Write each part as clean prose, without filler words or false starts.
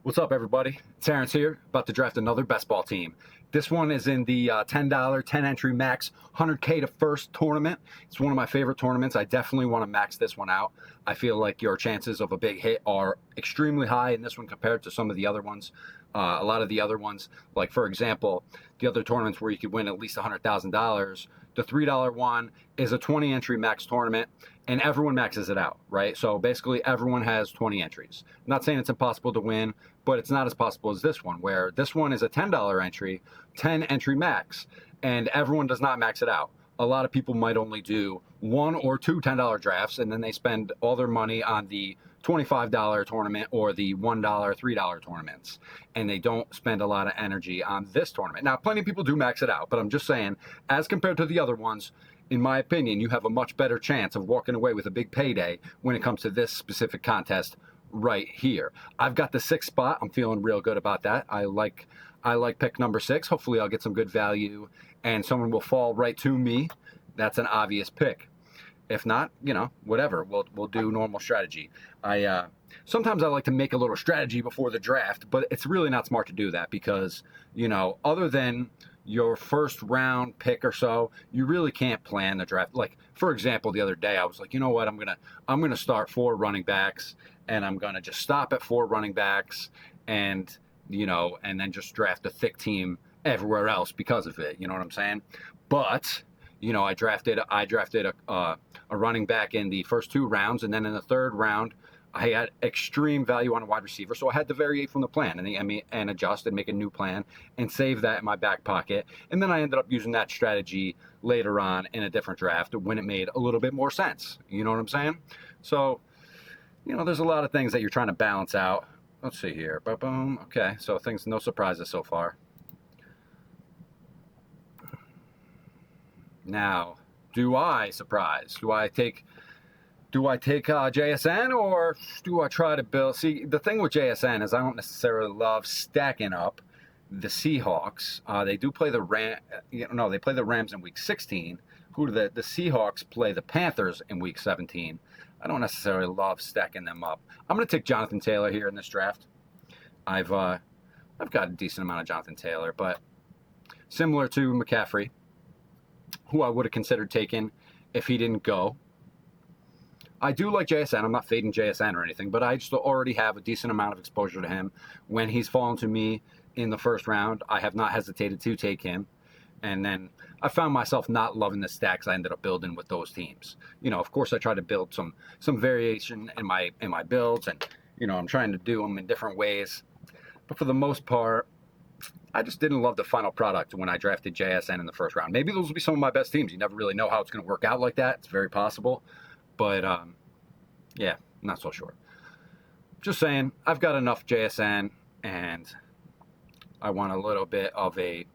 What's up, everybody? Terrence here, about to draft another best ball team. This one is in the $10, 10 entry max, 100K to first tournament. It's one of my favorite tournaments. I definitely want to max this one out. I feel like your chances of a big hit are extremely high in this one compared to some of the other ones. A lot of the other ones, like for example, the other tournaments where you could win at least $100,000, the $3 one is a 20 entry max tournament, and everyone maxes it out, right? So basically everyone has 20 entries. I'm not saying it's impossible to win, but it's not as possible as this one, where this one is a $10 entry, 10 entry max, and everyone does not max it out. A lot of people might only do one or two $10 drafts, and then they spend all their money on the $25 tournament or the $1, $3 tournaments, and they don't spend a lot of energy on this tournament. Now, plenty of people do max it out, but I'm just saying, as compared to the other ones, in my opinion, you have a much better chance of walking away with a big payday when it comes to this specific contest right here. I've got the 6th spot. I'm feeling real good about that. I like pick number 6. Hopefully I'll get some good value and someone will fall right to me. That's an obvious pick. If not, whatever. We'll do normal strategy. Sometimes I like to make a little strategy before the draft, but it's really not smart to do that because, other than your first round pick or so, you really can't plan the draft. Like, for example, the other day I was like, you know what, I'm gonna start 4 running backs, and I'm gonna just stop at 4 running backs, and and then just draft a thick team everywhere else because of it. You know what I'm saying? But I drafted a running back in the first 2 rounds, and then in the 3rd round, I had extreme value on a wide receiver, so I had to vary from the plan and adjust and make a new plan and save that in my back pocket. And then I ended up using that strategy later on in a different draft when it made a little bit more sense. You know what I'm saying? So, there's a lot of things that you're trying to balance out. Let's see here. Boom. Okay, so no surprises so far. Now, do I surprise? Do I take JSN, or do I try to build? See, the thing with JSN is I don't necessarily love stacking up the Seahawks. They do play the they play the Rams in week 16. The Seahawks play the Panthers in week 17. I don't necessarily love stacking them up. I'm going to take Jonathan Taylor here in this draft. I've got a decent amount of Jonathan Taylor, but similar to McCaffrey, who I would have considered taking if he didn't go. I do like JSN. I'm not fading JSN or anything, but I just already have a decent amount of exposure to him. When he's fallen to me in the first round, I have not hesitated to take him. And then I found myself not loving the stacks I ended up building with those teams. Of course, I try to build some variation in my builds, and I'm trying to do them in different ways. But for the most part, I just didn't love the final product when I drafted JSN in the first round. Maybe those will be some of my best teams. You never really know how it's going to work out like that. It's very possible. But, yeah, not so sure. Just saying, I've got enough JSN, and I want a little bit of a...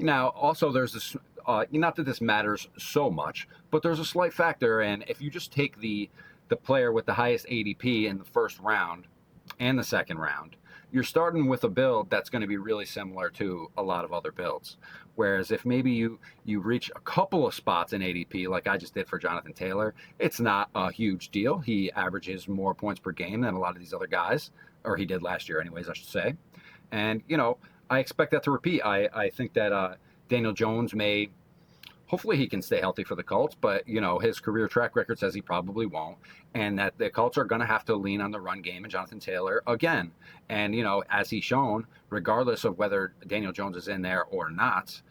also there's this... not that this matters so much, but there's a slight factor, and if you just take the player with the highest ADP in the first round and the second round, you're starting with a build that's going to be really similar to a lot of other builds. Whereas if maybe you reach a couple of spots in ADP, like I just did for Jonathan Taylor, it's not a huge deal. He averages more points per game than a lot of these other guys, or he did last year anyways, I should say. And, I expect that to repeat. I think that Daniel Jones hopefully he can stay healthy for the Colts, but, his career track record says he probably won't, and that the Colts are going to have to lean on the run game and Jonathan Taylor again. And, as he's shown, regardless of whether Daniel Jones is in there or not,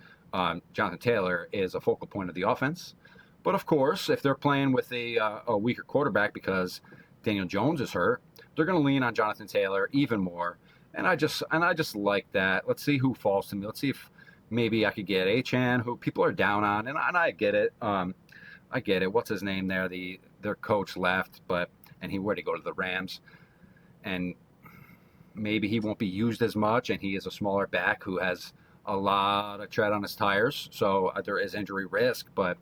Jonathan Taylor is a focal point of the offense. But, of course, if they're playing with a weaker quarterback because Daniel Jones is hurt, they're going to lean on Jonathan Taylor even more. And I just like that. Let's see who falls to me. Let's see if maybe I could get Achan, who people are down on, and I get it. I get it. What's his name there? Their coach left, and where'd he go? To the Rams, and maybe he won't be used as much, and he is a smaller back who has a lot of tread on his tires, so there is injury risk. But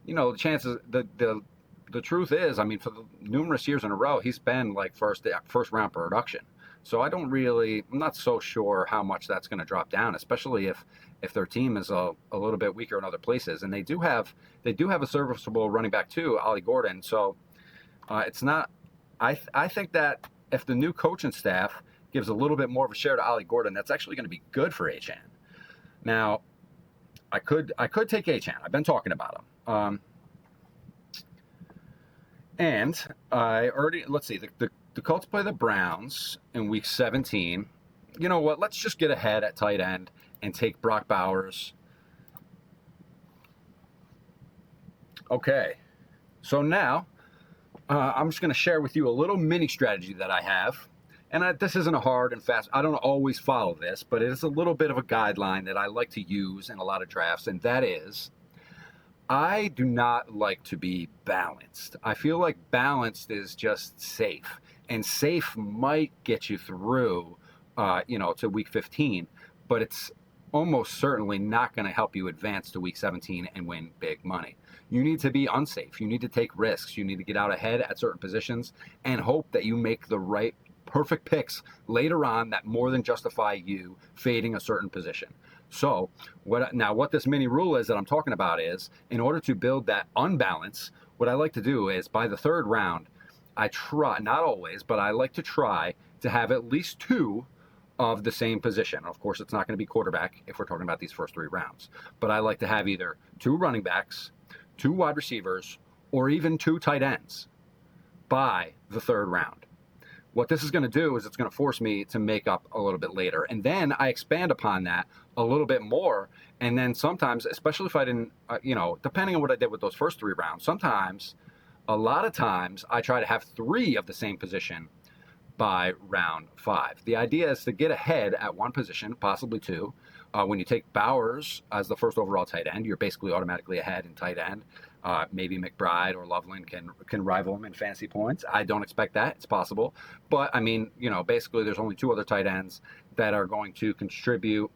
the chances, the truth is, for the numerous years in a row, he's been like first round production. So I'm not so sure how much that's going to drop down, especially if their team is a little bit weaker in other places. And they do have a serviceable running back too, Ollie Gordon. So it's not. I think that if the new coaching staff gives a little bit more of a share to Ollie Gordon. That's actually going to be good for Achane. Now, I could take Achane. I've been talking about him. And I already, let's see, the Colts play the Browns in week 17. You know what? Let's just get ahead at tight end and take Brock Bowers. Okay. So now I'm just going to share with you a little mini strategy that I have. And this isn't a hard and fast, I don't always follow this, but it is a little bit of a guideline that I like to use in a lot of drafts. And that is, I do not like to be balanced. I feel like balanced is just safe. And safe might get you through, to week 15, but it's almost certainly not going to help you advance to week 17 and win big money. You need to be unsafe. You need to take risks. You need to get out ahead at certain positions and hope that you make the right perfect picks later on that more than justify you fading a certain position. So what this mini rule is that I'm talking about is, in order to build that unbalance, what I like to do is by the third round, I try, not always, but I like to try to have at least two of the same position. Of course, it's not going to be quarterback if we're talking about these first 3 rounds, but I like to have either 2 running backs, 2 wide receivers, or even 2 tight ends by the third round. What this is going to do is it's going to force me to make up a little bit later. And then I expand upon that a little bit more. And then sometimes, especially if I didn't, depending on what I did with those first 3 rounds, sometimes, a lot of times, I try to have 3 of the same position by round 5. The idea is to get ahead at one position, possibly 2. When you take Bowers as the first overall tight end, you're basically automatically ahead in tight end. Maybe McBride or Loveland can rival him in fantasy points. I don't expect that. It's possible. But, I mean, basically there's only 2 other tight ends that are going to contribute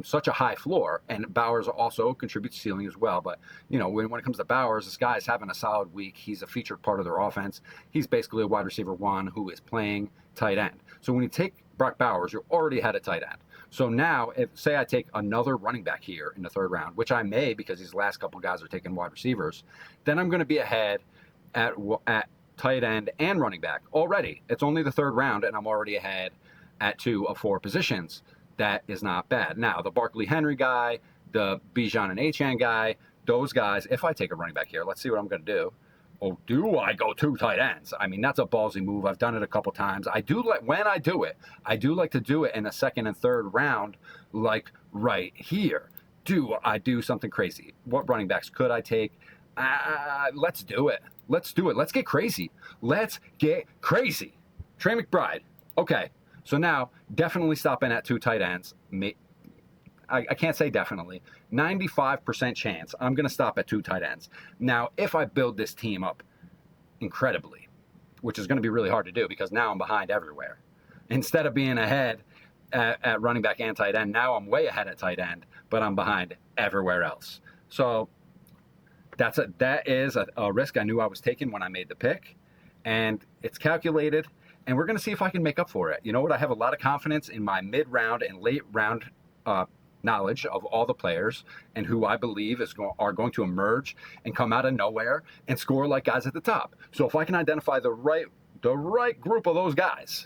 such a high floor. And Bowers also contributes ceiling as well. But, when it comes to Bowers, this guy's having a solid week. He's a featured part of their offense. He's basically a wide receiver 1 who is playing tight end. So when you take Brock Bowers, you're already ahead at tight end. So now, say I take another running back here in the third round, which I may because these last couple guys are taking wide receivers, then I'm going to be ahead at tight end and running back already. It's only the third round, and I'm already ahead at 2 of 4 positions. That is not bad. Now, the Barkley Henry guy, the Bijan and Achane guy, those guys, if I take a running back here, let's see what I'm going to do. Oh, do I go 2 tight ends? I mean, that's a ballsy move. I've done it a couple times. When I do it, I do like to do it in the second and third round, like right here. Do I do something crazy? What running backs could I take? Let's do it. Let's do it. Let's get crazy. Let's get crazy. Trey McBride. Okay, so now definitely stopping at 2 tight ends. I can't say definitely. 95% chance I'm going to stop at 2 tight ends. Now, if I build this team up incredibly, which is going to be really hard to do because now I'm behind everywhere. Instead of being ahead at running back and tight end, now I'm way ahead at tight end, but I'm behind everywhere else. So that is a risk I knew I was taking when I made the pick, and it's calculated, and we're going to see if I can make up for it. You know what? I have a lot of confidence in my mid-round and late-round knowledge of all the players and who I believe are going to emerge and come out of nowhere and score like guys at the top. So if I can identify the right group of those guys,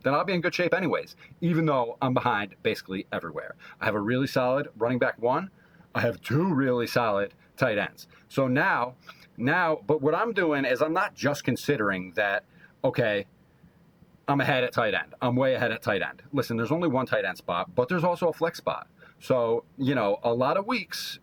then I'll be in good shape anyways, even though I'm behind basically everywhere. I have a really solid running back 1. I have 2 really solid tight ends. So now, but what I'm doing is I'm not just considering that, okay, I'm ahead at tight end. I'm way ahead at tight end. Listen, there's only 1 tight end spot, but there's also a flex spot. So, a lot of weeks,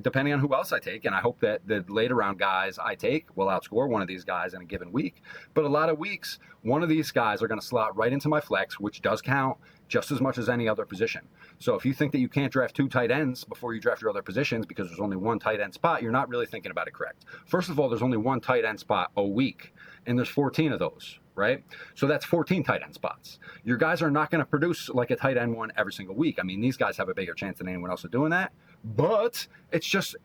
depending on who else I take, and I hope that the later round guys I take will outscore one of these guys in a given week. But a lot of weeks, one of these guys are going to slot right into my flex, which does count just as much as any other position. So if you think that you can't draft 2 tight ends before you draft your other positions because there's only 1 tight end spot, you're not really thinking about it correct. First of all, there's only 1 tight end spot a week, and there's 14 of those. Right? So that's 14 tight end spots. Your guys are not going to produce like a tight end 1 every single week. I mean, these guys have a bigger chance than anyone else of doing that, but it's just,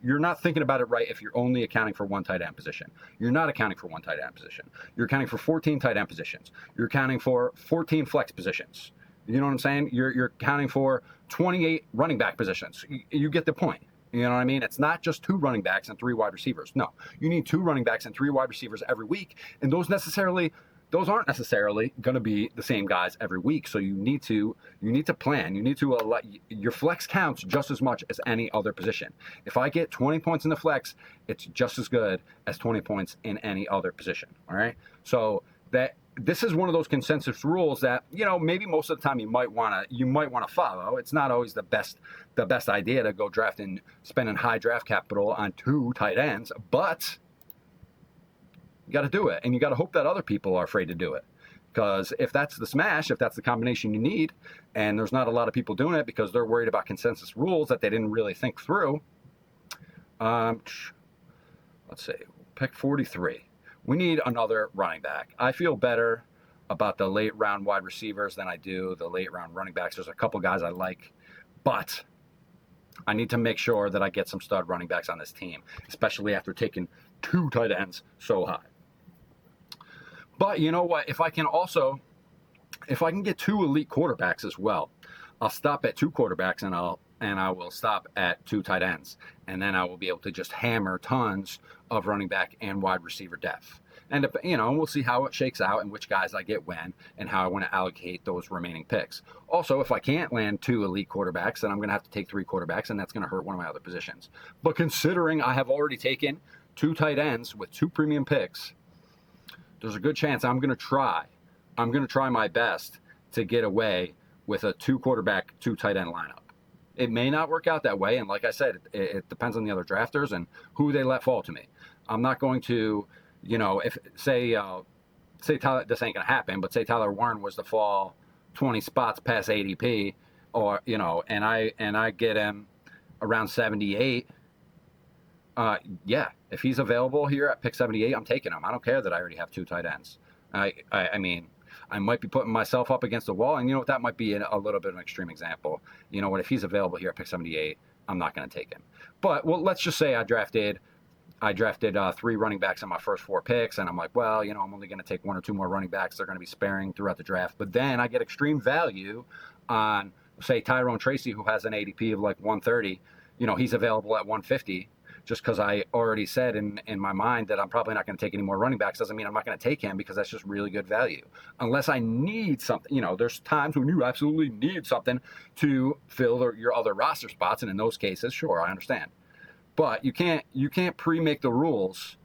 you're not thinking about it right if you're only accounting for 1 tight end position. You're not accounting for 1 tight end position. You're accounting for 14 tight end positions. You're accounting for 14 flex positions. You know what I'm saying? You're accounting for 28 running back positions. You get the point. You know what I mean? It's not just 2 running backs and 3 wide receivers. No, you need 2 running backs and 3 wide receivers every week. And those those aren't necessarily going to be the same guys every week. So you need to plan. You need to your flex counts just as much as any other position. If I get 20 points in the flex, it's just as good as 20 points in any other position. All right. So this is one of those consensus rules that, maybe most of the time you might want to follow. It's not always the best idea to go draft and spending high draft capital on 2 tight ends, but you got to do it, and you got to hope that other people are afraid to do it. Because if that's the smash, if that's the combination you need, and there's not a lot of people doing it because they're worried about consensus rules that they didn't really think through. Let's see, pick 43. We need another running back. I feel better about the late round wide receivers than I do the late round running backs. There's a couple guys I like, but I need to make sure that I get some stud running backs on this team, especially after taking 2 tight ends so high. But you know what? If I can get 2 elite quarterbacks as well, I'll stop at 2 quarterbacks and I will stop at 2 tight ends. And then I will be able to just hammer tons of running back and wide receiver depth. And, we'll see how it shakes out and which guys I get when and how I want to allocate those remaining picks. Also, if I can't land 2 elite quarterbacks, then I'm going to have to take 3 quarterbacks, and that's going to hurt one of my other positions. But considering I have already taken 2 tight ends with 2 premium picks, there's a good chance I'm going to try my best to get away with a 2 quarterback, 2 tight end lineup. It may not work out that way, and like I said, it depends on the other drafters and who they let fall to me. I'm not going to, if say Tyler, this ain't going to happen, but say Tyler Warren was to fall 20 spots past ADP, or and I get him around 78. If he's available here at pick 78, I'm taking him. I don't care that I already have 2 tight ends. I mean, I might be putting myself up against the wall, and that might be a little bit of an extreme example. If he's available here at pick 78, I'm not going to take him. But let's just say I drafted 3 running backs in my first 4 picks, and I'm like, I'm only going to take 1 or 2 more running backs. They're going to be sparing throughout the draft. But then I get extreme value on, say, Tyrone Tracy, who has an ADP of like 130. He's available at 150. Just because I already said in my mind that I'm probably not going to take any more running backs doesn't mean I'm not going to take him, because that's just really good value. Unless I need something, there's times when you absolutely need something to fill your other roster spots, and in those cases, sure, I understand. But you can't pre-make the rules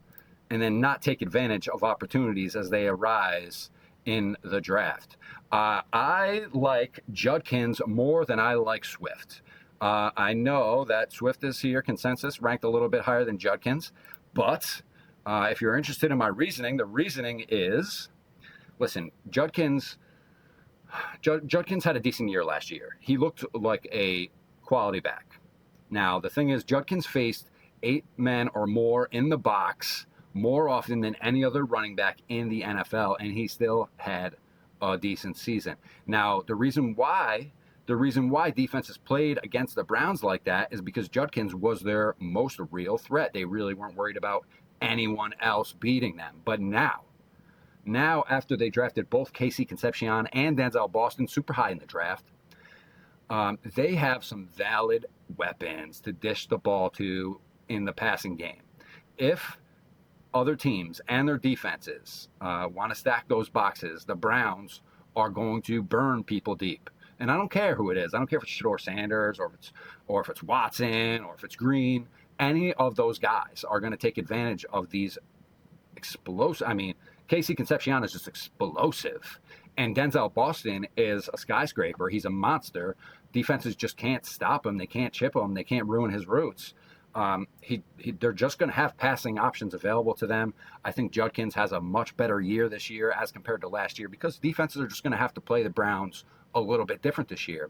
and then not take advantage of opportunities as they arise in the draft. I like Judkins more than I like Swift. I know that Swift is here, consensus, ranked a little bit higher than Judkins. But if you're interested in my reasoning, the reasoning is, listen, Judkins had a decent year last year. He looked like a quality back. Now, the thing is, Judkins faced 8 men or more in the box more often than any other running back in the NFL, and he still had a decent season. Now, the reason why defenses played against the Browns like that is because Judkins was their most real threat. They really weren't worried about anyone else beating them. But now after they drafted both Casey Concepcion and Denzel Boston super high in the draft, they have some valid weapons to dish the ball to in the passing game. If other teams and their defenses want to stack those boxes, the Browns are going to burn people deep. And I don't care who it is. I don't care if it's Shedeur Sanders or if it's Watson or if it's Green. Any of those guys are going to take advantage of these explosive. I mean, Casey Concepcion is just explosive, and Denzel Boston is a skyscraper. He's a monster. Defenses just can't stop him. They can't chip him. They can't ruin his roots. They're just going to have passing options available to them. I think Judkins has a much better year this year as compared to last year, because defenses are just going to have to play the Browns a little bit different this year.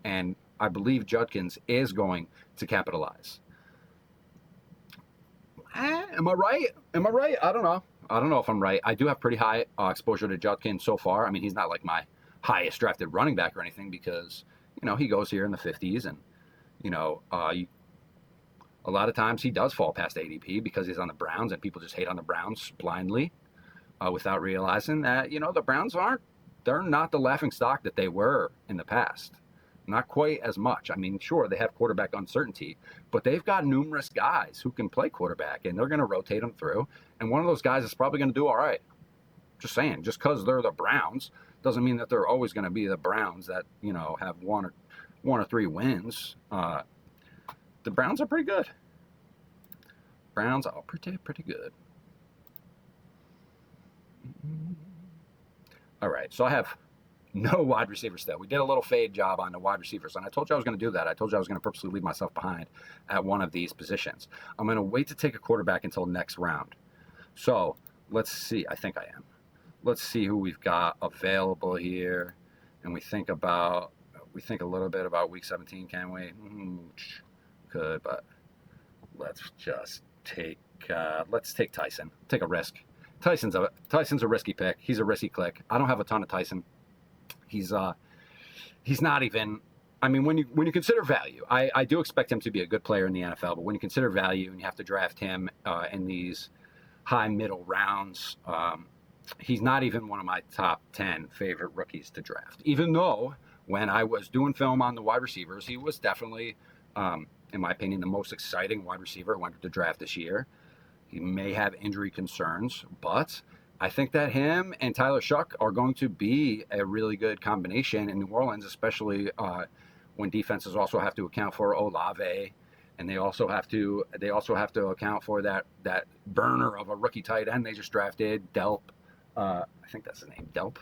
And I believe Judkins is going to capitalize. Am I right? I don't know if I'm right. I do have pretty high exposure to Judkins so far. I mean, he's not like my highest drafted running back or anything, because, he goes here in the 50s, and, a lot of times he does fall past ADP because he's on the Browns, and people just hate on the Browns blindly without realizing that, the Browns they're not the laughing stock that they were in the past. Not quite as much. I mean, sure, they have quarterback uncertainty, but they've got numerous guys who can play quarterback, and they're going to rotate them through. And one of those guys is probably going to do all right. Just saying, just because they're the Browns doesn't mean that they're always going to be the Browns that, have one or three wins. The Browns are pretty good. Browns are pretty good. All right, so I have no wide receiver still. We did a little fade job on the wide receivers, and I told you I was going to do that. I told you I was going to purposely leave myself behind at one of these positions. I'm going to wait to take a quarterback until next round. So let's see. I think I am. Let's see who we've got available here, and we think a little bit about Week 17, can we? Could, but let's just take Tyson. Take a risk. Tyson's a risky pick. He's a risky click. I don't have a ton of Tyson. He's not even. I mean, when you consider value, I do expect him to be a good player in the NFL. But when you consider value and you have to draft him in these high middle rounds, he's not even one of my top 10 favorite rookies to draft. Even though when I was doing film on the wide receivers, he was definitely, in my opinion, the most exciting wide receiver I went to draft this year. He may have injury concerns, but I think that him and Tyler Shuck are going to be a really good combination in New Orleans, especially when defenses also have to account for Olave, and they also have to account for that burner of a rookie tight end they just drafted, Delp. I think that's the name, Delp.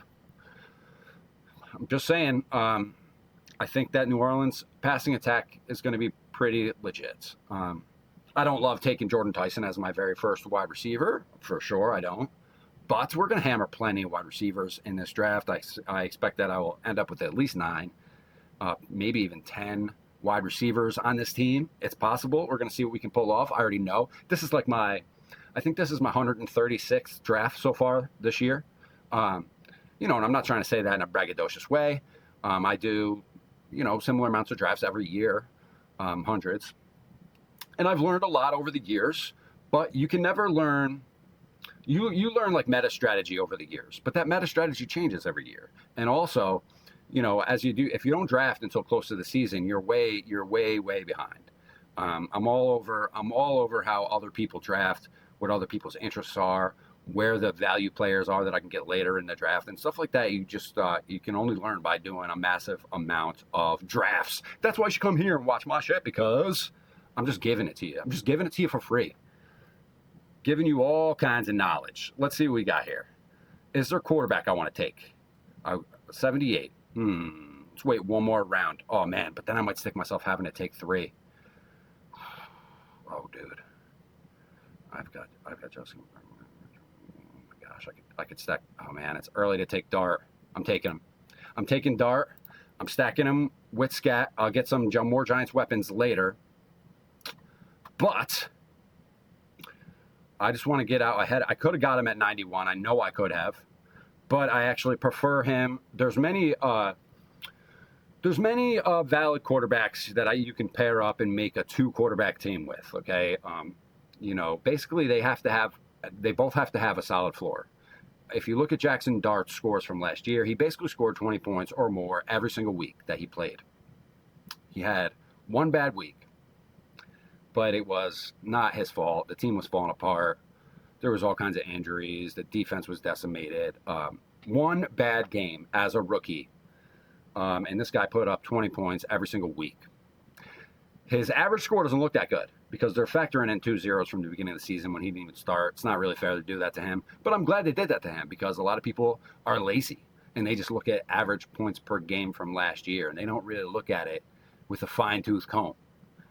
I'm just saying. I think that New Orleans passing attack is going to be pretty legit. I don't love taking Jordan Tyson as my very first wide receiver, for sure, I don't. But we're going to hammer plenty of wide receivers in this draft. I expect that I will end up with at least 9, maybe even 10 wide receivers on this team. It's possible. We're going to see what we can pull off. I already know. This is I think this is my 136th draft so far this year. And I'm not trying to say that in a braggadocious way. I do, similar amounts of drafts every year, hundreds. And I've learned a lot over the years, but you can never learn. You learn like meta strategy over the years, but that meta strategy changes every year. And also, as you do, if you don't draft until close to the season, you're way behind. I'm all over how other people draft, what other people's interests are, where the value players are that I can get later in the draft, and stuff like that. You just you can only learn by doing a massive amount of drafts. That's why you should come here and watch my shit, because I'm just giving it to you. I'm just giving it to you for free. Giving you all kinds of knowledge. Let's see what we got here. Is there a quarterback I want to take? 78. Let's wait one more round. Oh, man, but then I might stick myself having to take 3. Oh, dude. I've got Justin. Oh, my gosh, I could stack. Oh, man, it's early to take Dart. I'm taking him. I'm taking Dart. I'm stacking him with Scat. I'll get some more Giants weapons later. But I just want to get out ahead. I could have got him at 91. I know I could have, but I actually prefer him. There's many valid quarterbacks that you can pair up and make a 2-quarterback team with. Okay, basically they both have to have a solid floor. If you look at Jackson Dart's scores from last year, he basically scored 20 points or more every single week that he played. He had one bad week, but it was not his fault. The team was falling apart. There was all kinds of injuries. The defense was decimated. One bad game as a rookie, and this guy put up 20 points every single week. His average score doesn't look that good because they're factoring in 2 zeros from the beginning of the season when he didn't even start. It's not really fair to do that to him, but I'm glad they did that to him because a lot of people are lazy and they just look at average points per game from last year and they don't really look at it with a fine-tooth comb.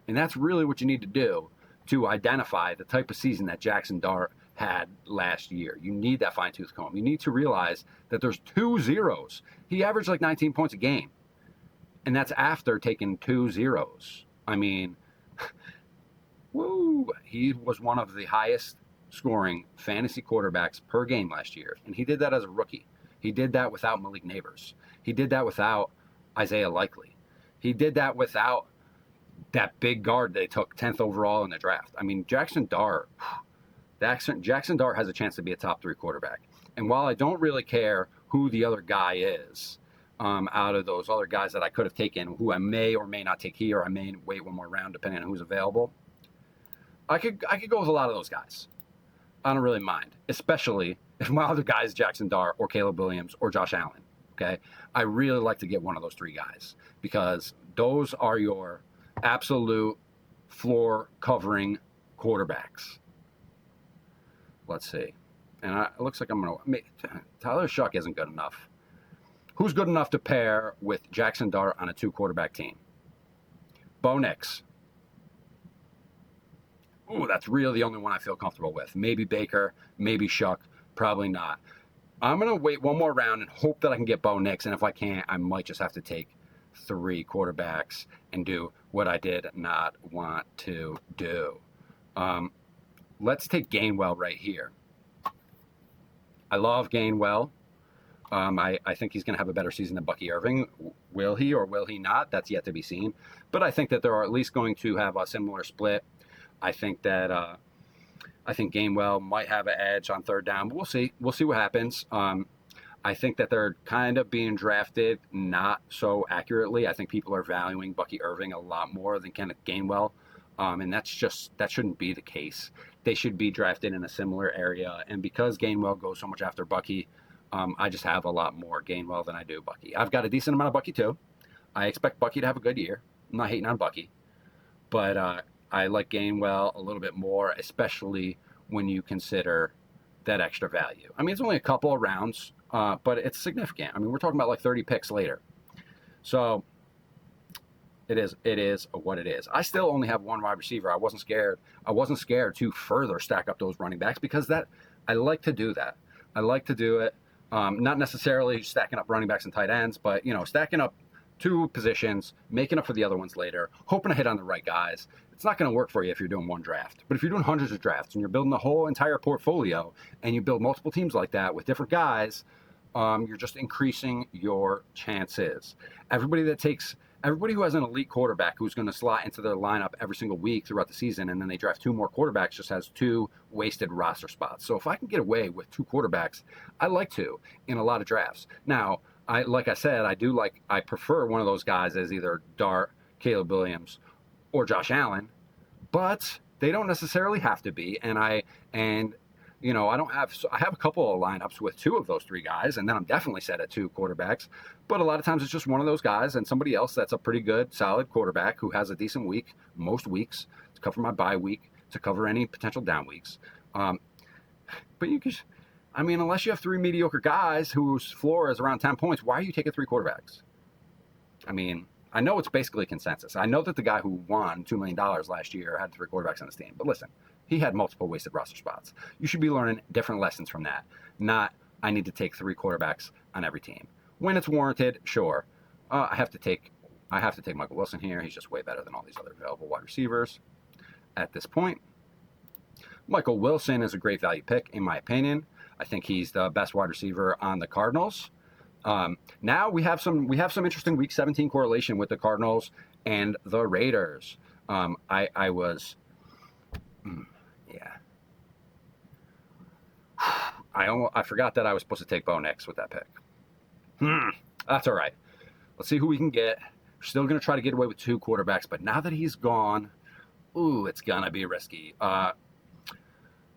And that's really what you need to do to identify the type of season that Jackson Dart had last year. You need that fine-tooth comb. You need to realize that there's 2 zeros. He averaged like 19 points a game, and that's after taking 2 zeros. I mean, woo! He was one of the highest scoring fantasy quarterbacks per game last year, and he did that as a rookie. He did that without Malik Neighbors. He did that without Isaiah Likely. He did that without that big guard they took 10th overall in the draft. I mean, Jackson Dart has a chance to be a top 3 quarterback. And while I don't really care who the other guy is, out of those other guys that I could have taken, who I may or may not take here, I may wait one more round depending on who's available, I could go with a lot of those guys. I don't really mind, especially if my other guy is Jackson Dart or Caleb Williams or Josh Allen, okay, I really like to get one of those three guys because those are your absolute floor covering quarterbacks. Let's see. And it looks like I'm going to... Tyler Shuck isn't good enough. Who's good enough to pair with Jackson Dart on a two-quarterback team? Bo Nix. Ooh, that's really the only one I feel comfortable with. Maybe Baker, maybe Shuck, probably not. I'm going to wait one more round and hope that I can get Bo Nix, and if I can't, I might just have to take three quarterbacks and do what I did not want to do. Let's take Gainwell right here. I love Gainwell. I think he's going to have a better season than Bucky Irving. Will he or will he not? That's yet to be seen. But I think that they're at least going to have a similar split. I think that I think Gainwell might have an edge on third down. But we'll see. We'll see what happens. I think that they're kind of being drafted not so accurately. I think people are valuing Bucky Irving a lot more than Kenneth Gainwell. And that shouldn't be the case. They should be drafted in a similar area. And because Gainwell goes so much after Bucky, I just have a lot more Gainwell than I do Bucky. I've got a decent amount of Bucky too. I expect Bucky to have a good year. I'm not hating on Bucky. But I like Gainwell a little bit more, especially when you consider that extra value. I mean, it's only a couple of rounds, but it's significant. I mean, we're talking about like 30 picks later. So it is what it is. I still only have one wide receiver. I wasn't scared to further stack up those running backs because I like to do that. I like to do it. Not necessarily stacking up running backs and tight ends, but stacking up two positions, making up for the other ones later, hoping to hit on the right guys. It's not going to work for you if you're doing one draft. But if you're doing hundreds of drafts and you're building the whole entire portfolio and you build multiple teams like that with different guys, you're just increasing your chances. Everybody who has an elite quarterback who's going to slot into their lineup every single week throughout the season and then they draft two more quarterbacks just has two wasted roster spots. So if I can get away with two quarterbacks, I like to in a lot of drafts. Now, like I said, I prefer one of those guys as either Dart, Caleb Williams, or Josh Allen, but they don't necessarily have to be. I have a couple of lineups with two of those three guys, and then I'm definitely set at two quarterbacks. But a lot of times it's just one of those guys and somebody else that's a pretty good, solid quarterback who has a decent week, most weeks, to cover my bye week, to cover any potential down weeks. But unless you have three mediocre guys whose floor is around 10 points, why are you taking three quarterbacks? I mean, I know it's basically consensus. I know that the guy who won $2 million last year had three quarterbacks on his team. But listen, he had multiple wasted roster spots. You should be learning different lessons from that. Not, I need to take three quarterbacks on every team. When it's warranted, sure. I have to take Michael Wilson here. He's just way better than all these other available wide receivers at this point. Michael Wilson is a great value pick, in my opinion. I think he's the best wide receiver on the Cardinals. Now we have some interesting Week 17 correlation with the Cardinals and the Raiders. I forgot that I was supposed to take Bo Nix with that pick. That's all right. Let's see who we can get. We're still going to try to get away with two quarterbacks, but now that he's gone, it's going to be risky.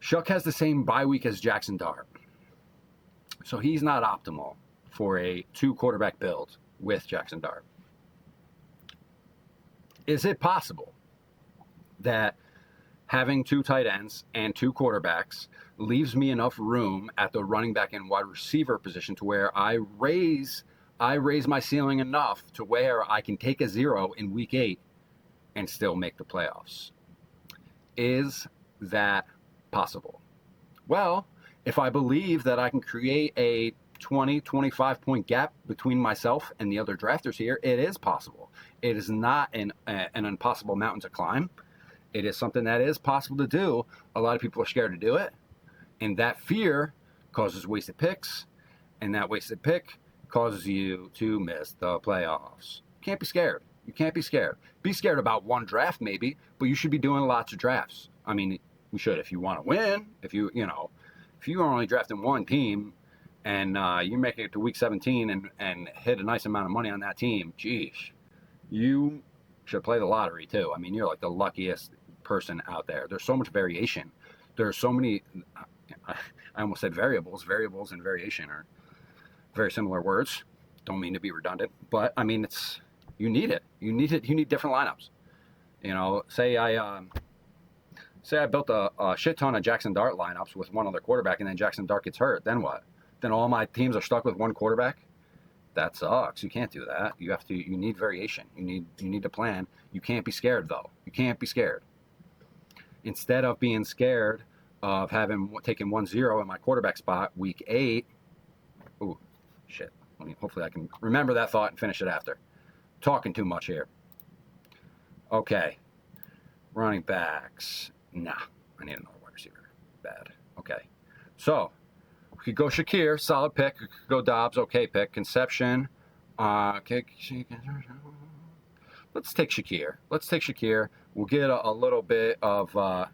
Shuck has the same bye week as Jackson Dart, so he's not optimal for a two quarterback build with Jackson Dart. Is it possible that having two tight ends and two quarterbacks leaves me enough room at the running back and wide receiver position to where I raise my ceiling enough to where I can take a 0 in week 8 and still make the playoffs? Is that possible? Well, if I believe that I can create a 20-25 point gap between myself and the other drafters here, it is possible. It is not an impossible mountain to climb. It is something that is possible to do. A lot of people are scared to do it, and that fear causes wasted picks, and that wasted pick causes you to miss the playoffs. You can't be scared. You can't be scared. Be scared about one draft maybe, but you should be doing lots of drafts. I mean, you should if you want to win. If you are only drafting one team and you make it to week 17 and hit a nice amount of money on that team, geez, you should play the lottery too. I mean, you're like the luckiest person out there. There's so much variation. There's so many. I almost said variables. Variables and variation are very similar words. Don't mean to be redundant, but I mean, you need it. You need it. You need different lineups. You know, say I built a shit ton of Jackson Dart lineups with one other quarterback, and then Jackson Dart gets hurt. Then what? Then all my teams are stuck with one quarterback. That sucks. You can't do that. You need variation. You need to plan. You can't be scared though. You can't be scared. Instead of being scared of taking 1-0 in my quarterback spot week 8. Ooh, shit. Hopefully I can remember that thought and finish it after. Talking too much here. Okay. Running backs. Nah. I need another wide receiver. Bad. Okay. So we could go Shakir, solid pick. We could go Dobbs, okay pick. Conception. Okay. Let's take Shakir. We'll get a little bit of a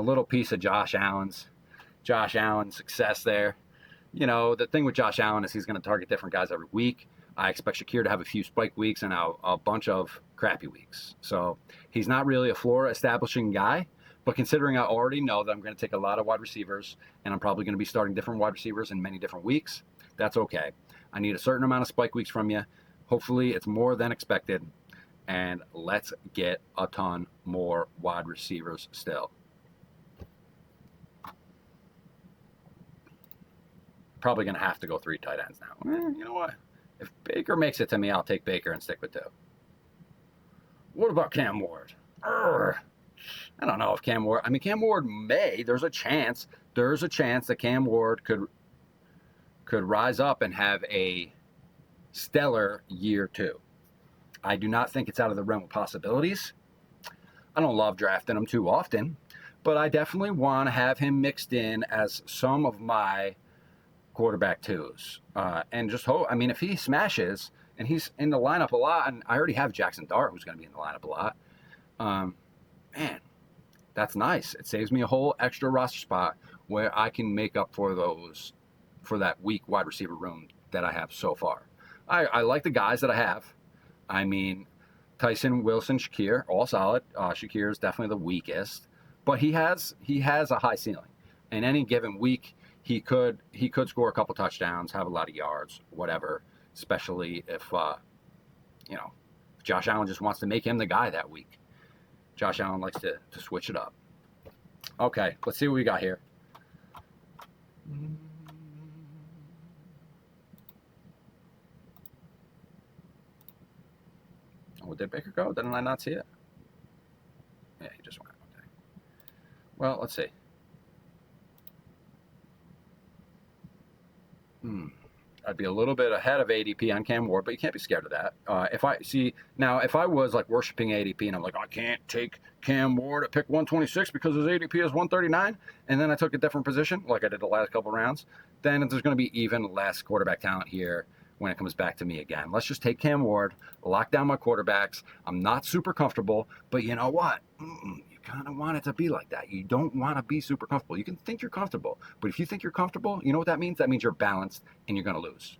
little piece of Josh Allen's success there. You know, the thing with Josh Allen is he's going to target different guys every week. I expect Shakir to have a few spike weeks and a bunch of crappy weeks. So he's not really a floor establishing guy, but considering I already know that I'm going to take a lot of wide receivers and I'm probably going to be starting different wide receivers in many different weeks, that's okay. I need a certain amount of spike weeks from you. Hopefully it's more than expected. And let's get a ton more wide receivers still. Probably going to have to go 3 tight ends now. You know what? If Baker makes it to me, I'll take Baker and stick with 2. What about Cam Ward? I don't know if Cam Ward may. There's a chance that Cam Ward could rise up and have a stellar year 2. I do not think it's out of the realm of possibilities. I don't love drafting him too often, but I definitely want to have him mixed in as some of my quarterback 2s. And just hope, I mean, if he smashes and he's in the lineup a lot, and I already have Jackson Dart who's going to be in the lineup a lot, man, that's nice. It saves me a whole extra roster spot where I can make up for that weak wide receiver room that I have so far. I like the guys that I have. I mean, Tyson, Wilson, Shakir, all solid. Shakir is definitely the weakest, but he has a high ceiling. In any given week, he could score a couple touchdowns, have a lot of yards, whatever. Especially if Josh Allen just wants to make him the guy that week. Josh Allen likes to switch it up. Okay, let's see what we got here. Oh, did Baker go? Didn't I not see it? Yeah, he just went. Okay. Well, let's see. I'd be a little bit ahead of ADP on Cam Ward, but you can't be scared of that. If I was like worshiping ADP and I'm like, I can't take Cam Ward at pick 126 because his ADP is 139, and then I took a different position like I did the last couple rounds, then there's going to be even less quarterback talent here when it comes back to me again. Let's just take Cam Ward, lock down my quarterbacks. I'm not super comfortable, but you know what? You kind of want it to be like that. You don't want to be super comfortable. You can think you're comfortable, but if you think you're comfortable, you know what that means? That means you're balanced and you're going to lose.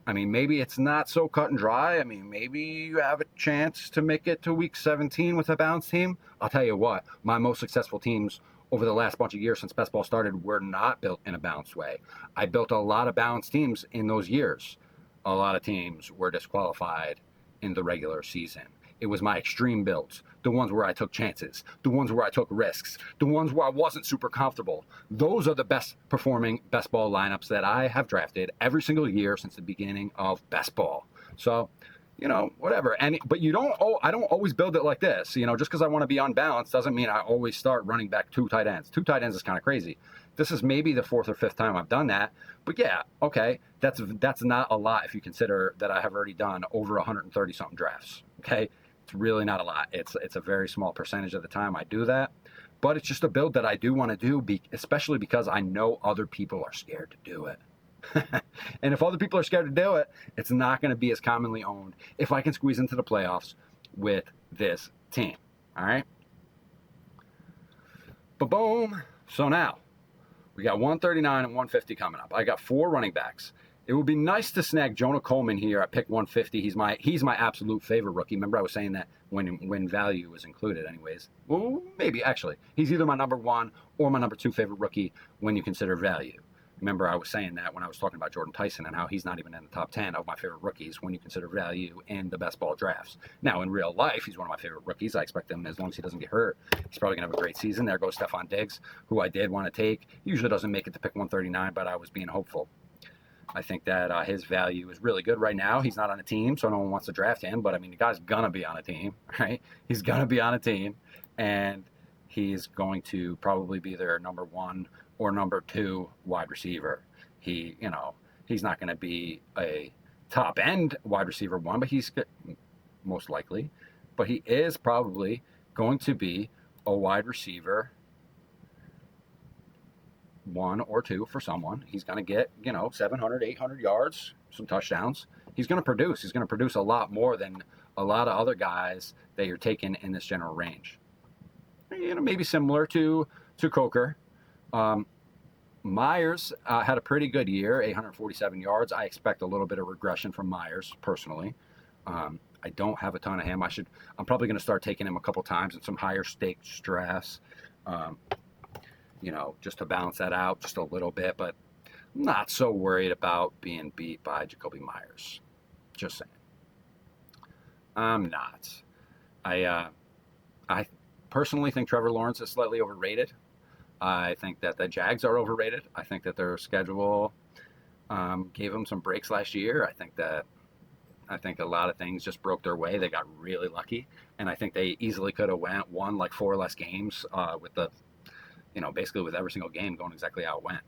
I mean, maybe it's not so cut and dry. I mean, maybe you have a chance to make it to week 17 with a balanced team. I'll tell you what, my most successful teams over the last bunch of years since best ball started were not built in a balanced way. I built a lot of balanced teams in those years. A lot of teams were disqualified in the regular season. It was my extreme builds, the ones where I took chances, the ones where I took risks, the ones where I wasn't super comfortable. Those are the best performing best ball lineups that I have drafted every single year since the beginning of best ball. So, whatever. But I don't always build it like this. Just because I want to be unbalanced doesn't mean I always start running back 2 tight ends. 2 tight ends is kind of crazy. This is maybe the 4th or 5th time I've done that. But yeah, okay, that's not a lot if you consider that I have already done over 130 something drafts. Okay, it's really not a lot. It's a very small percentage of the time I do that. But it's just a build that I do want to do, especially because I know other people are scared to do it. And if other people are scared to do it, it's not going to be as commonly owned if I can squeeze into the playoffs with this team. All right. Ba-boom. So now we got 139 and 150 coming up. I got 4 running backs. It would be nice to snag Jonah Coleman here at pick 150. He's my absolute favorite rookie. Remember, I was saying that when value was included, anyways. Well, maybe actually, he's either my number 1 or my number 2 favorite rookie when you consider value. Remember, I was saying that when I was talking about Jordan Tyson and how he's not even in the top 10 of my favorite rookies when you consider value in the best ball drafts. Now, in real life, he's one of my favorite rookies. I expect him, as long as he doesn't get hurt, he's probably going to have a great season. There goes Stephon Diggs, who I did want to take. He usually doesn't make it to pick 139, but I was being hopeful. I think that his value is really good right now. He's not on a team, so no one wants to draft him. But, I mean, the guy's going to be on a team, right? He's going to be on a team, and he's going to probably be their number 1 or number 2 wide receiver. He's not going to be a top-end wide receiver 1, but he's most likely. But he is probably going to be a wide receiver 1 or 2 for someone. He's going to get, 700, 800 yards, some touchdowns. He's going to produce. He's going to produce a lot more than a lot of other guys that you're taking in this general range. Maybe similar to Coker. Myers had a pretty good year, 847 yards. I expect a little bit of regression from Myers, personally. I don't have a ton of him. I'm probably going to start taking him a couple times in some higher stakes drafts. Just to balance that out just a little bit, but I'm not so worried about being beat by Jacoby Myers. Just saying. I'm not. I personally think Trevor Lawrence is slightly overrated. I think that the Jags are overrated. I think that their schedule gave them some breaks last year. I think a lot of things just broke their way. They got really lucky, and I think they easily could have won like 4 less games with the basically with every single game going exactly how it went.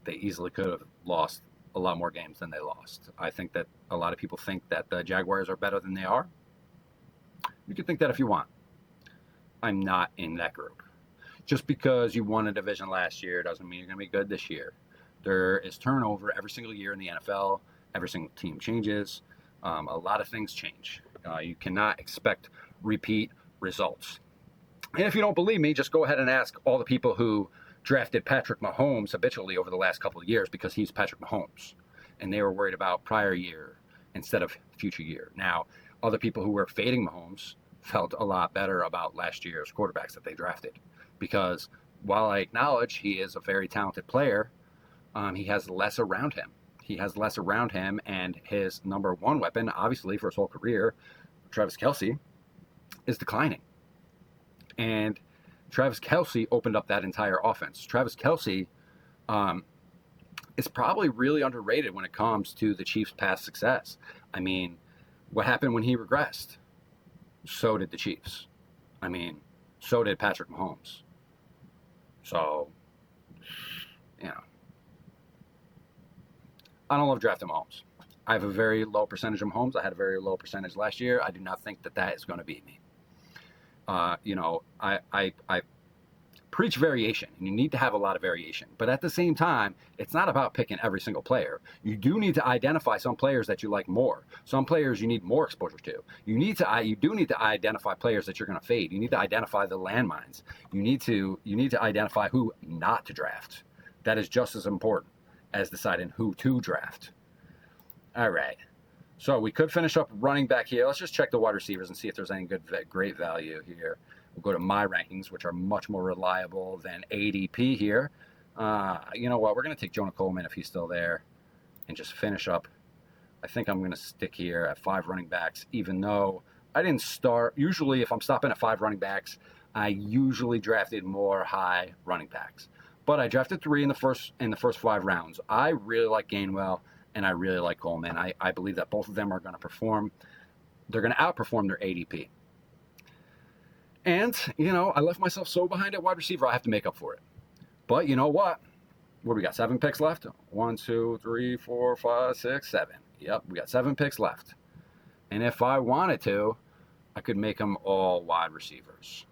They easily could have lost a lot more games than they lost. I think that a lot of people think that the Jaguars are better than they are. You can think that if you want. I'm not in that group. Just because you won a division last year doesn't mean you're going to be good this year. There is turnover every single year in the NFL. Every single team changes. A lot of things change. You cannot expect repeat results. And if you don't believe me, just go ahead and ask all the people who drafted Patrick Mahomes habitually over the last couple of years, because he's Patrick Mahomes. And they were worried about prior year instead of future year. Now, other people who were fading Mahomes felt a lot better about last year's quarterbacks that they drafted. Because while I acknowledge he is a very talented player, he has less around him. And his number 1 weapon, obviously, for his whole career, Travis Kelce, is declining. And Travis Kelce opened up that entire offense. Travis Kelce is probably really underrated when it comes to the Chiefs' past success. I mean, what happened when he regressed? So did the Chiefs. I mean, so did Patrick Mahomes. So, I don't love drafting Mahomes. I have a very low percentage of Mahomes. I had a very low percentage last year. I do not think that is going to beat me. I preach variation, and you need to have a lot of variation. But at the same time, it's not about picking every single player. You do need to identify some players that you like more. Some players you need more exposure to. You do need to identify players that you're going to fade. You need to identify the landmines. You need to identify who not to draft. That is just as important as deciding who to draft. All right. So we could finish up running back here. Let's just check the wide receivers and see if there's any great value here. We'll go to my rankings, which are much more reliable than ADP here. You know what? We're going to take Jonah Coleman if he's still there and just finish up. I think I'm going to stick here at 5 running backs, even though I didn't start. Usually, if I'm stopping at 5 running backs, I usually drafted more high running backs. But I drafted 3 in the first 5 rounds. I really like Gainwell, and I really like Coleman. I believe that both of them are going to perform. They're going to outperform their ADP. And, I left myself so behind at wide receiver, I have to make up for it. But you know what? What do we got? 7 picks left? 1, 2, 3, 4, 5, 6, 7. Yep, we got 7 picks left. And if I wanted to, I could make them all wide receivers.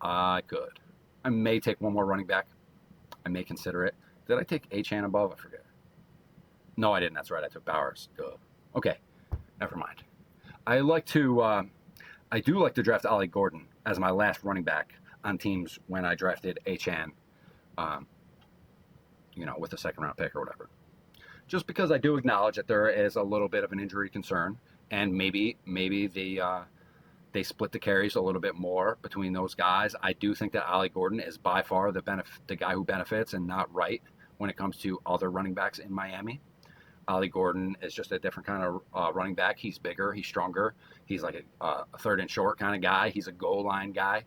I could. I may take one more running back. I may consider it. Did I take Achane above? I forget. No, I didn't. That's right. I took Bowers. Duh. Okay. Never mind. I do like to draft Ollie Gordon as my last running back on teams when I drafted Achane. with a second round pick or whatever. Just because I do acknowledge that there is a little bit of an injury concern, and maybe they split the carries a little bit more between those guys. I do think that Ollie Gordon is by far the guy who benefits, and not Wright when it comes to other running backs in Miami. Ollie Gordon is just a different kind of running back. He's bigger, he's stronger, he's like a third and short kind of guy. He's a goal line guy,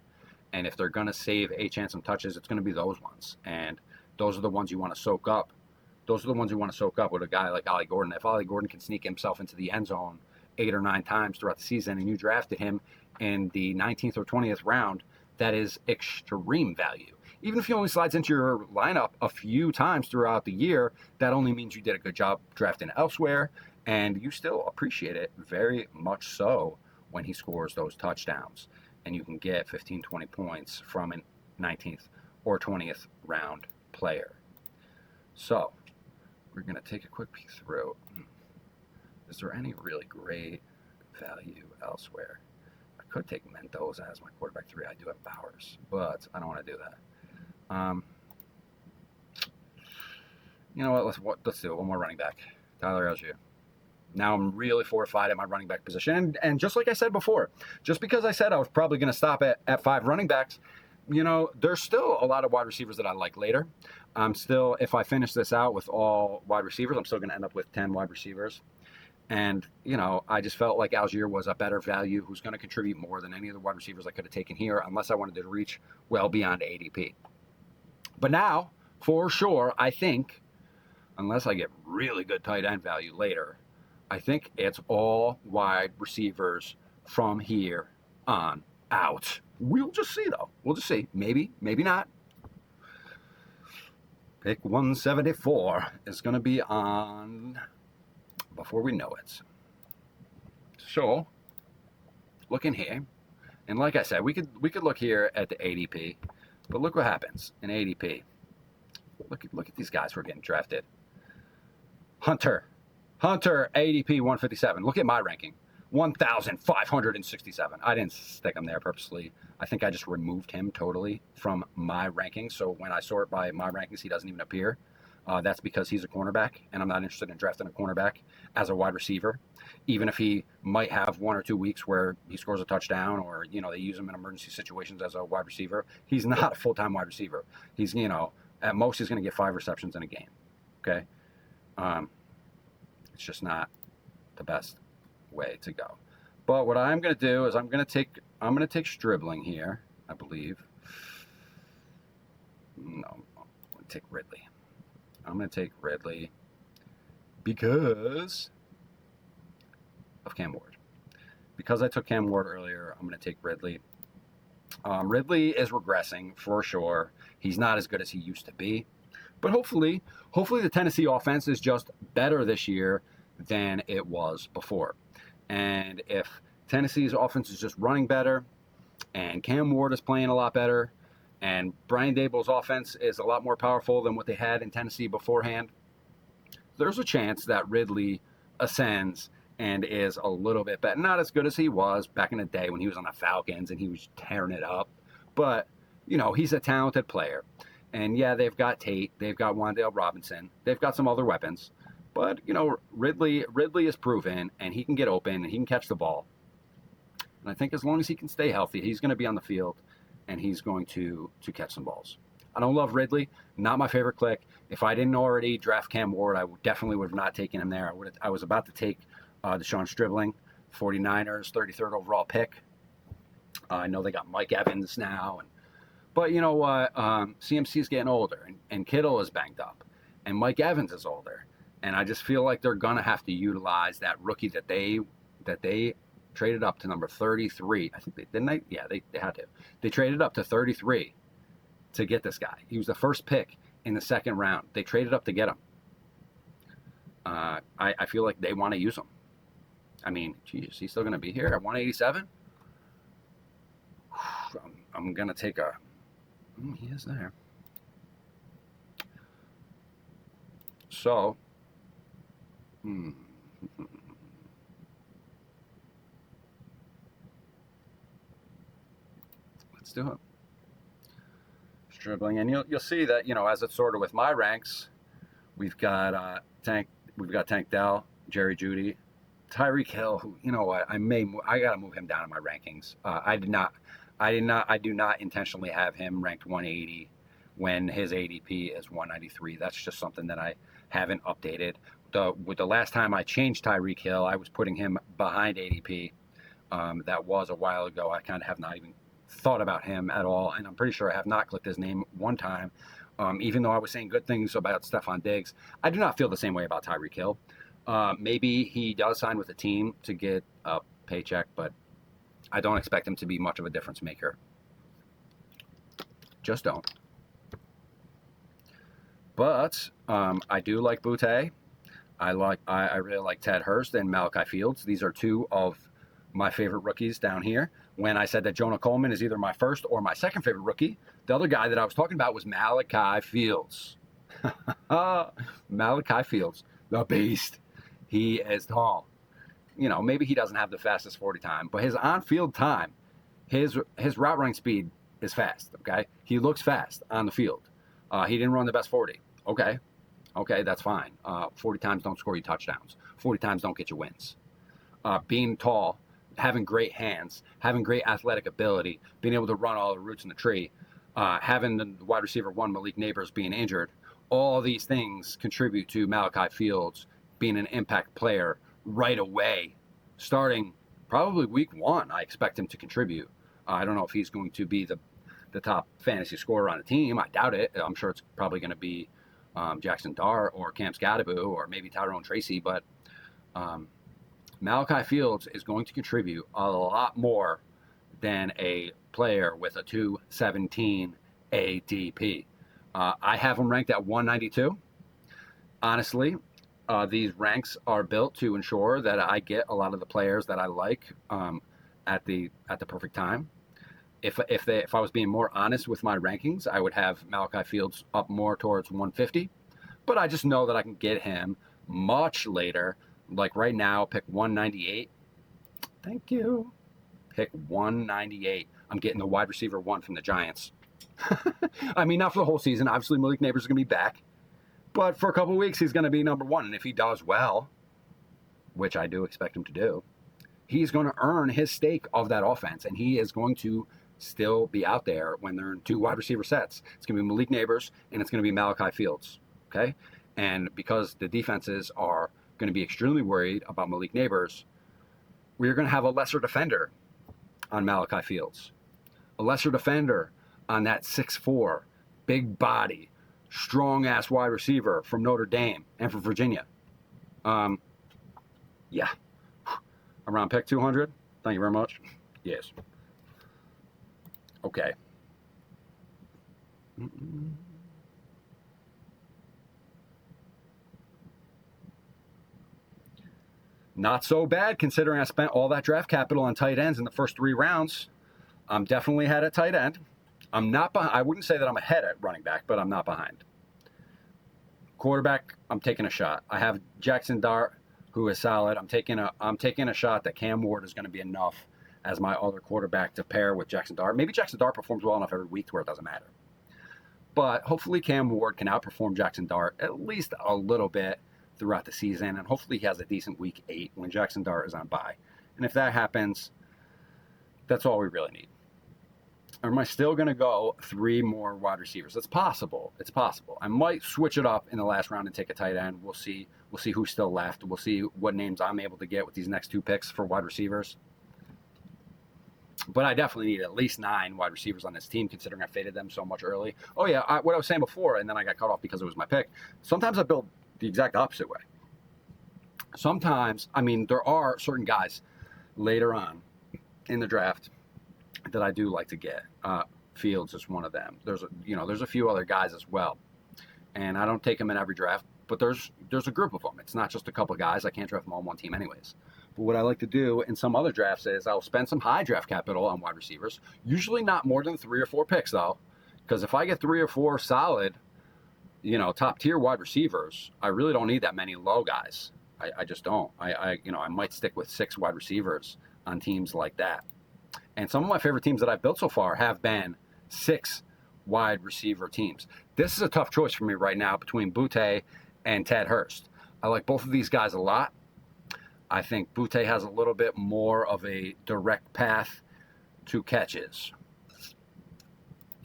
and if they're going to save Achane some touches, it's going to be those ones, and those are the ones you want to soak up. Those are the ones you want to soak up with a guy like Ollie Gordon. If Ollie Gordon can sneak himself into the end zone 8 or 9 times throughout the season, and you drafted him in the 19th or 20th round, that is extreme value. Even if he only slides into your lineup a few times throughout the year, that only means you did a good job drafting elsewhere, and you still appreciate it very much so when he scores those touchdowns. And you can get 15, 20 points from a 19th or 20th round player. So, we're going to take a quick peek through. Is there any really great value elsewhere? I could take Mendoza as my quarterback 3. I do have Bowers, but I don't want to do that. You know what? Let's do it. One more running back. Tyler Algier. Now I'm really fortified at my running back position. And just like I said before, just because I said I was probably going to stop at 5 running backs, there's still a lot of wide receivers that I like later. If I finish this out with all wide receivers, I'm still going to end up with 10 wide receivers. And, I just felt like Algier was a better value who's going to contribute more than any of the wide receivers I could have taken here, unless I wanted to reach well beyond ADP. But now, for sure, I think, unless I get really good tight end value later, I think it's all wide receivers from here on out. We'll just see, though. We'll just see. Maybe, maybe not. Pick 174 is going to be on before we know it. So, looking here, and like I said, we could look here at the ADP, but look what happens in ADP. Look at these guys who are getting drafted. Hunter, ADP 157. Look at my ranking, 1,567. I didn't stick him there purposely. I think I just removed him totally from my rankings. So when I sort by my rankings, he doesn't even appear. That's because he's a cornerback, and I'm not interested in drafting a cornerback as a wide receiver, even if he might have 1 or 2 weeks where he scores a touchdown, or they use him in emergency situations as a wide receiver. He's not a full-time wide receiver. He's at most he's going to get 5 receptions in a game. Okay, it's just not the best way to go. But what I'm going to do is I'm going to take Stribling here, I believe. No, I'm going to take Ridley. I'm going to take Ridley because of Cam Ward. Because I took Cam Ward earlier, I'm going to take Ridley. Ridley is regressing for sure. He's not as good as he used to be. But hopefully the Tennessee offense is just better this year than it was before. And if Tennessee's offense is just running better, and Cam Ward is playing a lot better, and Brian Daboll's offense is a lot more powerful than what they had in Tennessee beforehand, there's a chance that Ridley ascends and is a little bit better. Not as good as he was back in the day when he was on the Falcons and he was tearing it up. But, he's a talented player. And yeah, they've got Tate, they've got Wan'Dale Robinson, they've got some other weapons. But, Ridley is proven, and he can get open, and he can catch the ball. And I think as long as he can stay healthy, he's going to be on the field, and he's going to catch some balls. I don't love Ridley. Not my favorite click. If I didn't already draft Cam Ward, I definitely would have not taken him there. I was about to take Deshaun Stribling, 49ers, 33rd overall pick. I know they got Mike Evans now. But you know what? CMC is getting older, and Kittle is banged up, and Mike Evans is older. And I just feel like they're going to have to utilize that rookie that they traded up to number 33. I think they had to. They traded up to 33 to get this guy. He was the first pick in the second round. They traded up to get him. I feel like they want to use him. I mean, geez, he's still going to be here at 187? I'm going to take a... he is there. So... Let's do it. Dribbling, and you'll see that, as it's sort of with my ranks, We've got Tank. We've got Tank Dell, Jerry Jeudy, Tyreek Hill. Who, you know what? I gotta move him down in my rankings. I do not intentionally have him ranked 180 when his ADP is 193. That's just something that I haven't updated. With the last time I changed Tyreek Hill, I was putting him behind ADP. That was a while ago. I kind of have not even thought about him at all, and I'm pretty sure I have not clicked his name one time. Even though I was saying good things about Stephon Diggs, I do not feel the same way about Tyreek Hill. Maybe he does sign with a team to get a paycheck, but I don't expect him to be much of a difference maker. Just don't. But I do like Boutte. I really like Ted Hurst and Malachi Fields. These are two of my favorite rookies down here. When I said that Jonah Coleman is either my first or my second favorite rookie, the other guy that I was talking about was Malachi Fields. Malachi Fields, the beast. He is tall. You know, maybe he doesn't have the fastest 40 time, but his on-field time, his route running speed is fast, okay? He looks fast on the field. He didn't run the best 40. Okay, that's fine. 40 times don't score you touchdowns. 40 times don't get you wins. Being tall, having great hands, having great athletic ability, being able to run all the routes in the tree, having the wide receiver one, Malik Neighbors, being injured, all these things contribute to Malachi Fields being an impact player right away. Starting probably week one, I expect him to contribute. I don't know if he's going to be the top fantasy scorer on the team. I doubt it. I'm sure it's probably going to be Jackson Dart or Cam Scadaboo or maybe Tyrone Tracy, but Malachi Fields is going to contribute a lot more than a player with a 217 ADP. I have him ranked at 192. Honestly, these ranks are built to ensure that I get a lot of the players that I like at the perfect time. If I was being more honest with my rankings, I would have Malachi Fields up more towards 150. But I just know that I can get him much later. Like right now, pick 198. Thank you. Pick 198. I'm getting the wide receiver one from the Giants. I mean, not for the whole season. Obviously, Malik Neighbors is going to be back. But for a couple of weeks, he's going to be number one. And if he does well, which I do expect him to do, he's going to earn his stake of that offense. And he is going to still be out there when they're in two wide receiver sets. It's going to be Malik Neighbors and it's going to be Malachi Fields. Okay? And because the defenses are going to be extremely worried about Malik Neighbors, we're going to have a lesser defender on Malachi Fields. A lesser defender on that 6'4", big body, strong-ass wide receiver from Notre Dame and from Virginia. Yeah. Around pick 200. Thank you very much. Yes. Okay. Not so bad considering I spent all that draft capital on tight ends in the first 3 rounds. I'm definitely ahead at tight end. I'm not behind. I wouldn't say that I'm ahead at running back, but I'm not behind. Quarterback, I'm taking a shot. I have Jackson Dart, who is solid. I'm taking a shot that Cam Ward is going to be enough as my other quarterback to pair with Jackson Dart. Maybe Jackson Dart performs well enough every week to where it doesn't matter. But hopefully Cam Ward can outperform Jackson Dart at least a little bit throughout the season, and hopefully he has a decent week 8 when Jackson Dart is on bye. And if that happens, that's all we really need. Or am I still going to go 3 more wide receivers? It's possible. It's possible. I might switch it up in the last round and take a tight end. We'll see. We'll see who's still left. We'll see what names I'm able to get with these next 2 picks for wide receivers. But I definitely need at least 9 wide receivers on this team, considering I faded them so much early. Oh, yeah, what I was saying before, and then I got cut off because it was my pick. Sometimes I build the exact opposite way. Sometimes, I mean, there are certain guys later on in the draft that I do like to get. Fields is one of them. There's a few other guys as well, and I don't take them in every draft. But there's a group of them. It's not just a couple of guys. I can't draft them all on one team anyways. But what I like to do in some other drafts is I'll spend some high draft capital on wide receivers. Usually not more than 3 or 4 picks though, because if I get 3 or 4 solid, top tier wide receivers, I really don't need that many low guys. I just don't. I might stick with 6 wide receivers on teams like that. And some of my favorite teams that I've built so far have been 6 wide receiver teams. This is a tough choice for me right now between Boutte and Ted Hurst. I like both of these guys a lot. I think Butte has a little bit more of a direct path to catches.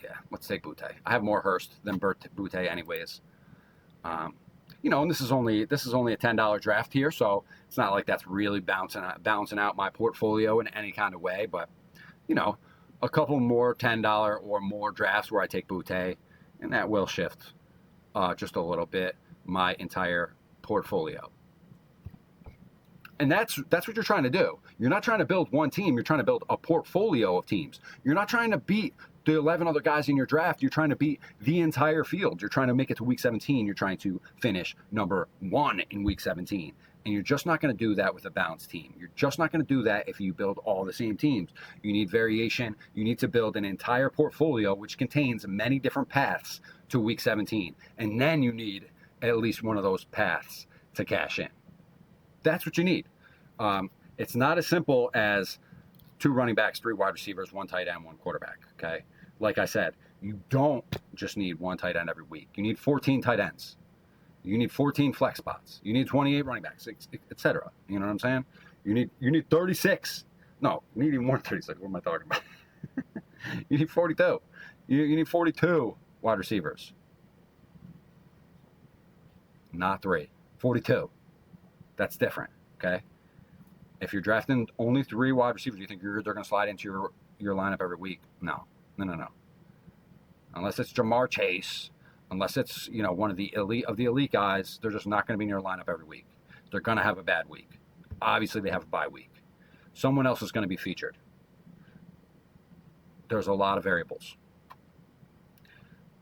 Yeah, let's take Butte. I have more Hurst than Butte anyways. And this is only a $10 draft here, so it's not like that's really balancing out my portfolio in any kind of way. But a couple more $10 or more drafts where I take Butte, and that will shift just a little bit my entire portfolio. And that's what you're trying to do. You're not trying to build one team. You're trying to build a portfolio of teams. You're not trying to beat the 11 other guys in your draft. You're trying to beat the entire field. You're trying to make it to week 17. You're trying to finish number 1 in week 17. And you're just not going to do that with a balanced team. You're just not going to do that if you build all the same teams. You need variation. You need to build an entire portfolio which contains many different paths to week 17. And then you need at least one of those paths to cash in. That's what you need. It's not as simple as 2 running backs, 3 wide receivers, 1 tight end, 1 quarterback, okay? Like I said, you don't just need 1 tight end every week. You need 14 tight ends. You need 14 flex spots. You need 28 running backs, etc. You know what I'm saying? You need 36. No, you need even more than 36. What am I talking about? You need 42. You need 42 wide receivers. Not 3. 42. That's different, okay? If you're drafting only 3 wide receivers, you think they're going to slide into your lineup every week? No. Unless it's Jamar Chase, unless it's one of the elite guys, they're just not going to be in your lineup every week. They're going to have a bad week. Obviously, they have a bye week. Someone else is going to be featured. There's a lot of variables.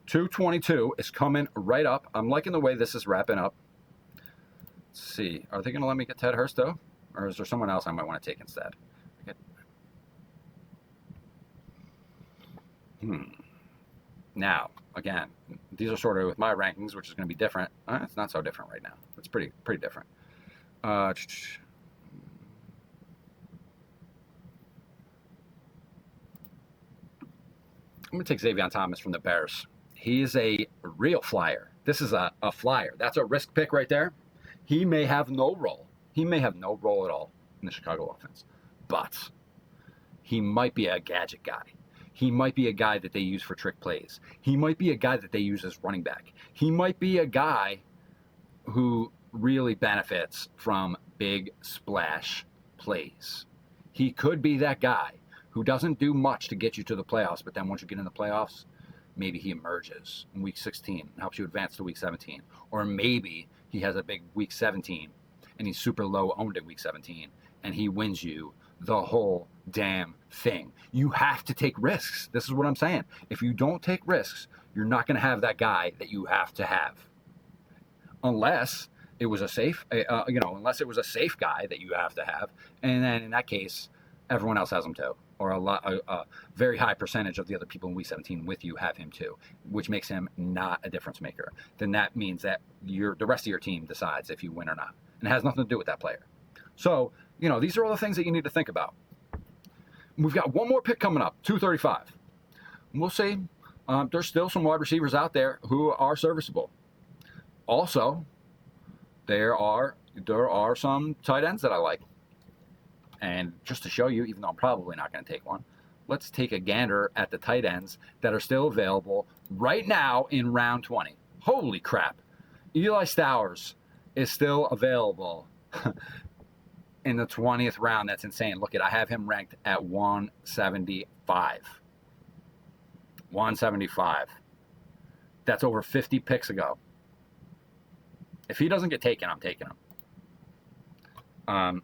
222 is coming right up. I'm liking the way this is wrapping up. Let's see. Are they going to let me get Ted Hurst, though? Or is there someone else I might want to take instead? Now, again, these are sort of with my rankings, which is going to be different. It's not so different right now. It's pretty different. I'm going to take Xavier Thomas from the Bears. He is a real flyer. This is a flyer. That's a risk pick right there. He may have no role. He may have no role at all in the Chicago offense. But he might be a gadget guy. He might be a guy that they use for trick plays. He might be a guy that they use as running back. He might be a guy who really benefits from big splash plays. He could be that guy who doesn't do much to get you to the playoffs, but then once you get in the playoffs, maybe he emerges in week 16 and helps you advance to week 17. Or maybe he has a big week 17 and he's super low owned in week 17 and he wins you the whole damn thing. You have to take risks. This is what I'm saying. If you don't take risks, you're not going to have that guy that you have to have. Unless it was a safe, unless it was a safe guy that you have to have. And then in that case, everyone else has him too. Or a very high percentage of the other people in week 17 with you have him too, which makes him not a difference maker. Then that means that the rest of your team decides if you win or not. And it has nothing to do with that player. So, these are all the things that you need to think about. We've got one more pick coming up, 235. We'll see. There's still some wide receivers out there who are serviceable. Also, there are some tight ends that I like. And just to show you, even though I'm probably not going to take one, let's take a gander at the tight ends that are still available right now in round 20. Holy crap. Eli Stowers is still available in the 20th round. That's insane. Look I have him ranked at 175. 175. That's over 50 picks ago. If he doesn't get taken, I'm taking him.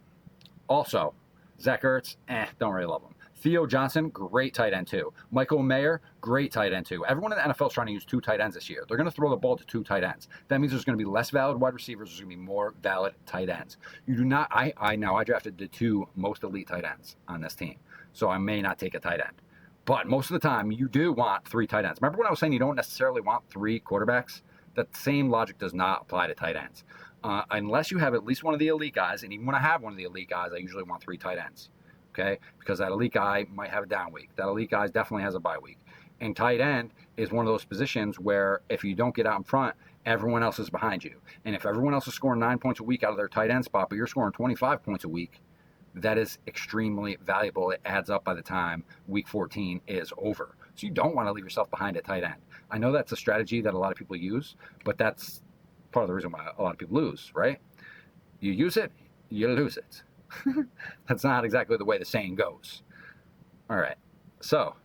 Also, Zach Ertz, don't really love him. Theo Johnson, great tight end too. Michael Mayer, great tight end too. Everyone in the NFL is trying to use 2 tight ends this year. They're going to throw the ball to 2 tight ends. That means there's going to be less valid wide receivers. There's going to be more valid tight ends. You do not. I drafted the 2 most elite tight ends on this team, so I may not take a tight end. But most of the time, you do want 3 tight ends. Remember when I was saying you don't necessarily want 3 quarterbacks? That same logic does not apply to tight ends. Unless you have at least one of the elite guys, and even when I have one of the elite guys, I usually want 3 tight ends. Okay, because that elite guy might have a down week. That elite guy definitely has a bye week. And tight end is one of those positions where if you don't get out in front, everyone else is behind you. And if everyone else is scoring 9 points a week out of their tight end spot, but you're scoring 25 points a week, that is extremely valuable. It adds up by the time week 14 is over. So you don't want to leave yourself behind at tight end. I know that's a strategy that a lot of people use, but that's part of the reason why a lot of people lose, right? You use it, you lose it. That's not exactly the way the saying goes. All right. So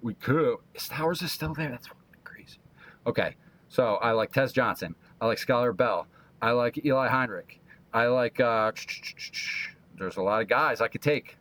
we could. Stowers is still there. That's crazy. Okay. So I like Tez Johnson. I like Skylar Bell. I like Eli Heinrich. I like. There's a lot of guys I could take.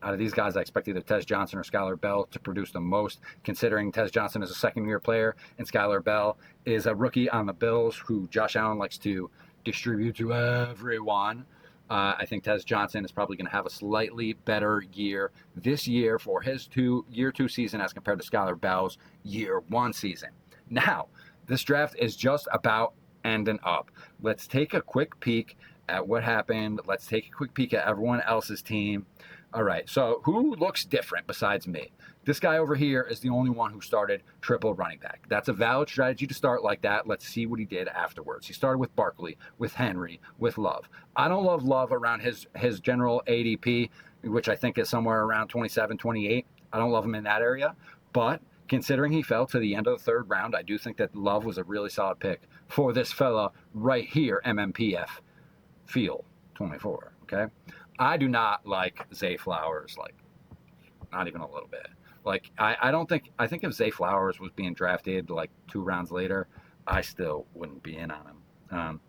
Out of these guys, I expect either Tez Johnson or Skylar Bell to produce the most, considering Tez Johnson is a second-year player and Skylar Bell is a rookie on the Bills who Josh Allen likes to distribute to everyone. I think Tez Johnson is probably going to have a slightly better year this year for his year two season as compared to Skylar Bell's year one season. Now, this draft is just about ending up. Let's take a quick peek at what happened. Let's take a quick peek at everyone else's team. All right, so who looks different besides me? This guy over here is the only one who started triple running back. That's a valid strategy to start like that. Let's see what he did afterwards. He started with Barkley, with Henry, with Love. I don't love Love around his general ADP, which I think is somewhere around 27, 28. I don't love him in that area, but considering he fell to the end of the third round, I do think that Love was a really solid pick for this fella right here, MMPF Field 24, okay? I do not like Zay Flowers, like, not even a little bit. Like, I think if Zay Flowers was being drafted, like, 2 rounds later, I still wouldn't be in on him.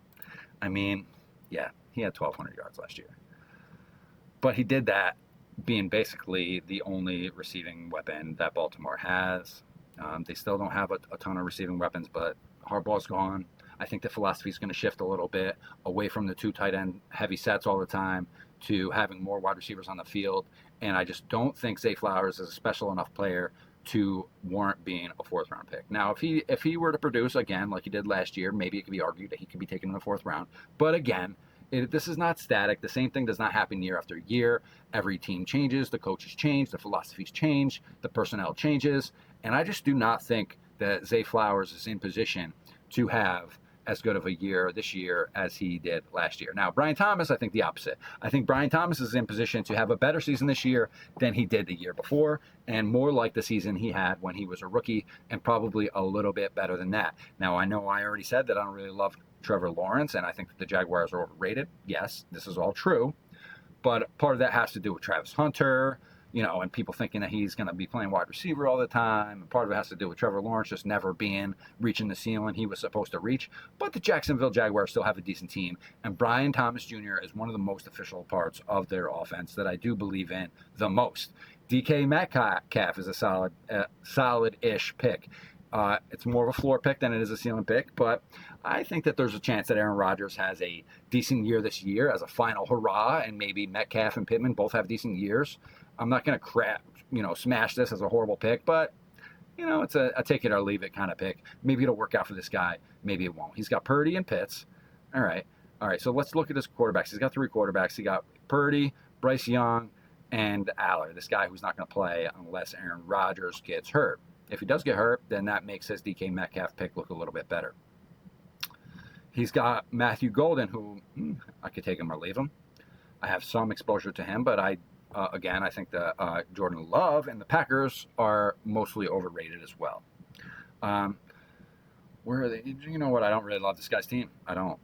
I mean, yeah, he had 1,200 yards last year. But he did that being basically the only receiving weapon that Baltimore has. They still don't have a ton of receiving weapons, but Harbaugh's gone. I think the philosophy is going to shift a little bit away from the 2 tight end heavy sets all the time to having more wide receivers on the field. And I just don't think Zay Flowers is a special enough player to warrant being a 4th round pick. Now, if he were to produce again like he did last year, maybe it could be argued that he could be taken in the 4th round. But again, this is not static. The same thing does not happen year after year. Every team changes, the coaches change, the philosophies change, the personnel changes. And I just do not think that Zay Flowers is in position to have as good of a year this year as he did last year. Now, Brian Thomas, I think the opposite. I think Brian Thomas is in position to have a better season this year than he did the year before, and more like the season he had when he was a rookie, and probably a little bit better than that. Now, I know I already said that I don't really love Trevor Lawrence, and I think that the Jaguars are overrated. Yes, this is all true, but part of that has to do with Travis Hunter, and people thinking that he's going to be playing wide receiver all the time. Part of it has to do with Trevor Lawrence just never reaching the ceiling he was supposed to reach. But the Jacksonville Jaguars still have a decent team, and Brian Thomas Jr. is one of the most official parts of their offense that I do believe in the most. DK Metcalf is a solid-ish pick. It's more of a floor pick than it is a ceiling pick, but I think that there's a chance that Aaron Rodgers has a decent year this year as a final hurrah, and maybe Metcalf and Pittman both have decent years. I'm not going to smash this as a horrible pick, but, it's a take it or leave it kind of pick. Maybe it'll work out for this guy. Maybe it won't. He's got Purdy and Pitts. All right. So let's look at his quarterbacks. He's got 3 quarterbacks. He got Purdy, Bryce Young, and Aller, this guy who's not going to play unless Aaron Rodgers gets hurt. If he does get hurt, then that makes his DK Metcalf pick look a little bit better. He's got Matthew Golden, who I could take him or leave him. I have some exposure to him, but I think that Jordan Love and the Packers are mostly overrated as well. Where are they? You know what? I don't really love this guy's team. I don't.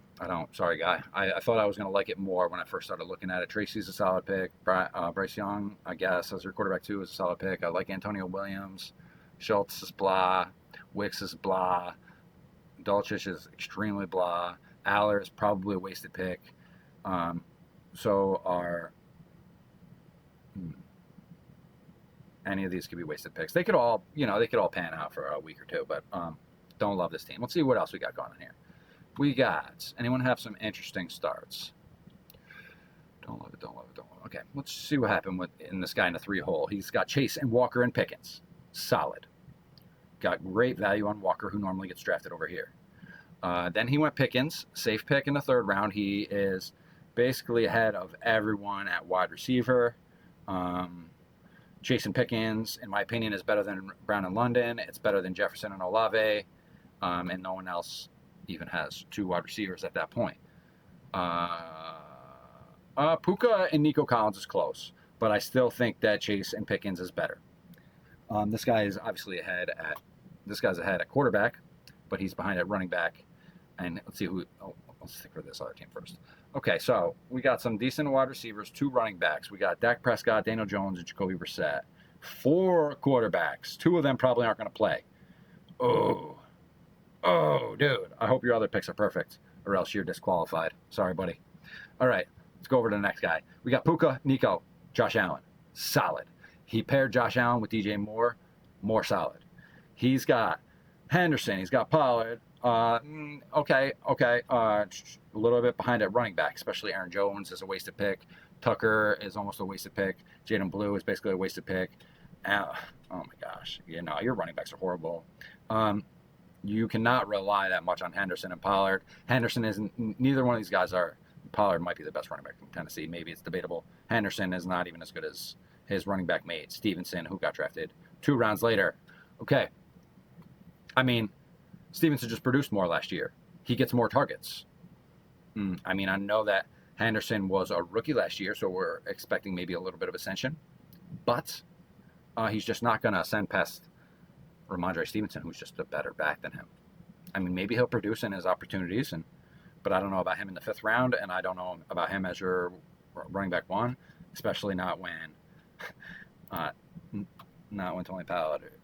Sorry, guy. I thought I was going to like it more when I first started looking at it. Tracy's a solid pick. Bryce Young, I guess, as your quarterback too, is a solid pick. I like Antonio Williams. Schultz is blah. Wicks is blah. Dulcich is extremely blah. Aller is probably a wasted pick. So are any of these could be wasted picks. They could all pan out for a week or two, but don't love this team. Let's see what else we got going on here. Anyone have some interesting starts? Don't love it. Okay, let's see what happened in this guy in a 3-hole. He's got Chase and Walker and Pickens. Solid. Got great value on Walker, who normally gets drafted over here. Then he went Pickens, safe pick in the 3rd round. He is basically ahead of everyone at wide receiver. Jason Pickens, in my opinion, is better than Brown and London. It's better than Jefferson and Olave, and no one else even has 2 wide receivers at that point. Puka and Nico Collins is close, but I still think that Chase and Pickens is better. This guy is obviously ahead at quarterback, but he's behind at running back. And let's see who. Oh, let's stick with this other team first. Okay, so we got some decent wide receivers, 2 running backs. We got Dak Prescott, Daniel Jones, and Jacoby Brissett. 4 quarterbacks. 2 of them probably aren't going to play. Oh, dude. I hope your other picks are perfect, or else you're disqualified. Sorry, buddy. All right, let's go over to the next guy. We got Puka, Nico, Josh Allen. Solid. He paired Josh Allen with DJ Moore. More solid. He's got Henderson. He's got Pollard. Okay. A little bit behind at running back, especially Aaron Jones is a wasted pick. Tucker is almost a wasted pick. Jaden Blue is basically a wasted pick. Oh my gosh. Your running backs are horrible. You cannot rely that much on Henderson and Pollard. Henderson isn't, neither one of these guys are. Pollard might be the best running back in Tennessee. Maybe it's debatable. Henderson is not even as good as his running back mate, Stevenson, who got drafted 2 rounds later. Okay. I mean, Stevenson just produced more last year. He gets more targets. I mean, I know that Henderson was a rookie last year, so we're expecting maybe a little bit of ascension. But he's just not going to ascend past Ramondre Stevenson, who's just a better back than him. I mean, maybe he'll produce in his opportunities, but I don't know about him in the 5th round, and I don't know about him as your running back 1, especially not when Tony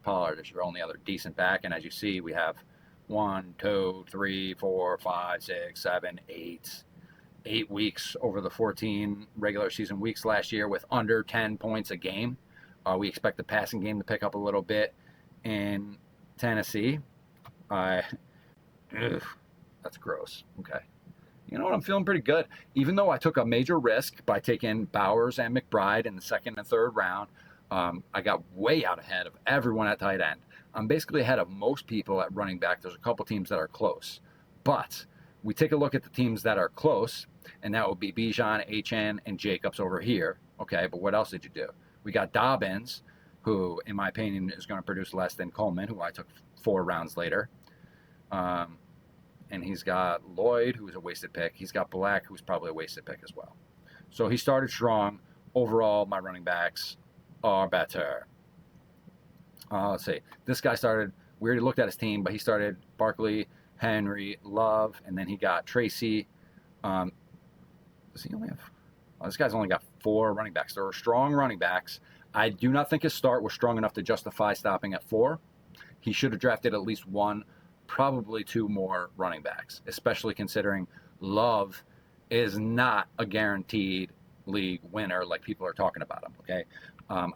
Pollard is your only other decent back. And as you see, we have 1, 2, 3, 4, 5, 6, 7, 8 weeks over the 14 regular season weeks last year with under 10 points a game. We expect the passing game to pick up a little bit in Tennessee. That's gross. Okay. You know what? I'm feeling pretty good. Even though I took a major risk by taking Bowers and McBride in the 2nd and 3rd round, I got way out ahead of everyone at tight end. I'm basically ahead of most people at running back. There's a couple teams that are close. But we take a look at the teams that are close, and that would be Bijan, HN, and Jacobs over here. Okay, but what else did you do? We got Dobbins, who, in my opinion, is going to produce less than Coleman, who I took 4 rounds later. And he's got Lloyd, who's a wasted pick. He's got Black, who's probably a wasted pick as well. So he started strong. Overall, my running backs are better. Let's see. This guy started, we already looked at his team, but he started Barkley, Henry, Love, and then he got Tracy. Does he only have? This guy's only got 4 running backs. There are strong running backs. I do not think his start was strong enough to justify stopping at 4. He should have drafted at least 1, probably 2 more running backs, especially considering Love is not a guaranteed league winner like people are talking about him, okay?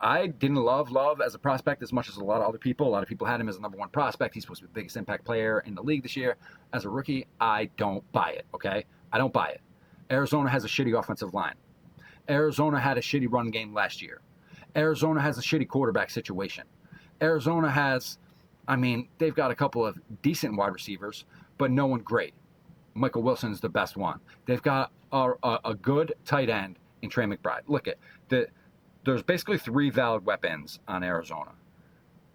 I didn't love Love as a prospect as much as a lot of other people. A lot of people had him as the number 1 prospect. He's supposed to be the biggest impact player in the league this year. As a rookie, I don't buy it, okay? I don't buy it. Arizona has a shitty offensive line. Arizona had a shitty run game last year. Arizona has a shitty quarterback situation. Arizona has, they've got a couple of decent wide receivers, but no one great. Michael Wilson's the best one. They've got a good tight end in Trey McBride. Look at there's basically 3 valid weapons on Arizona.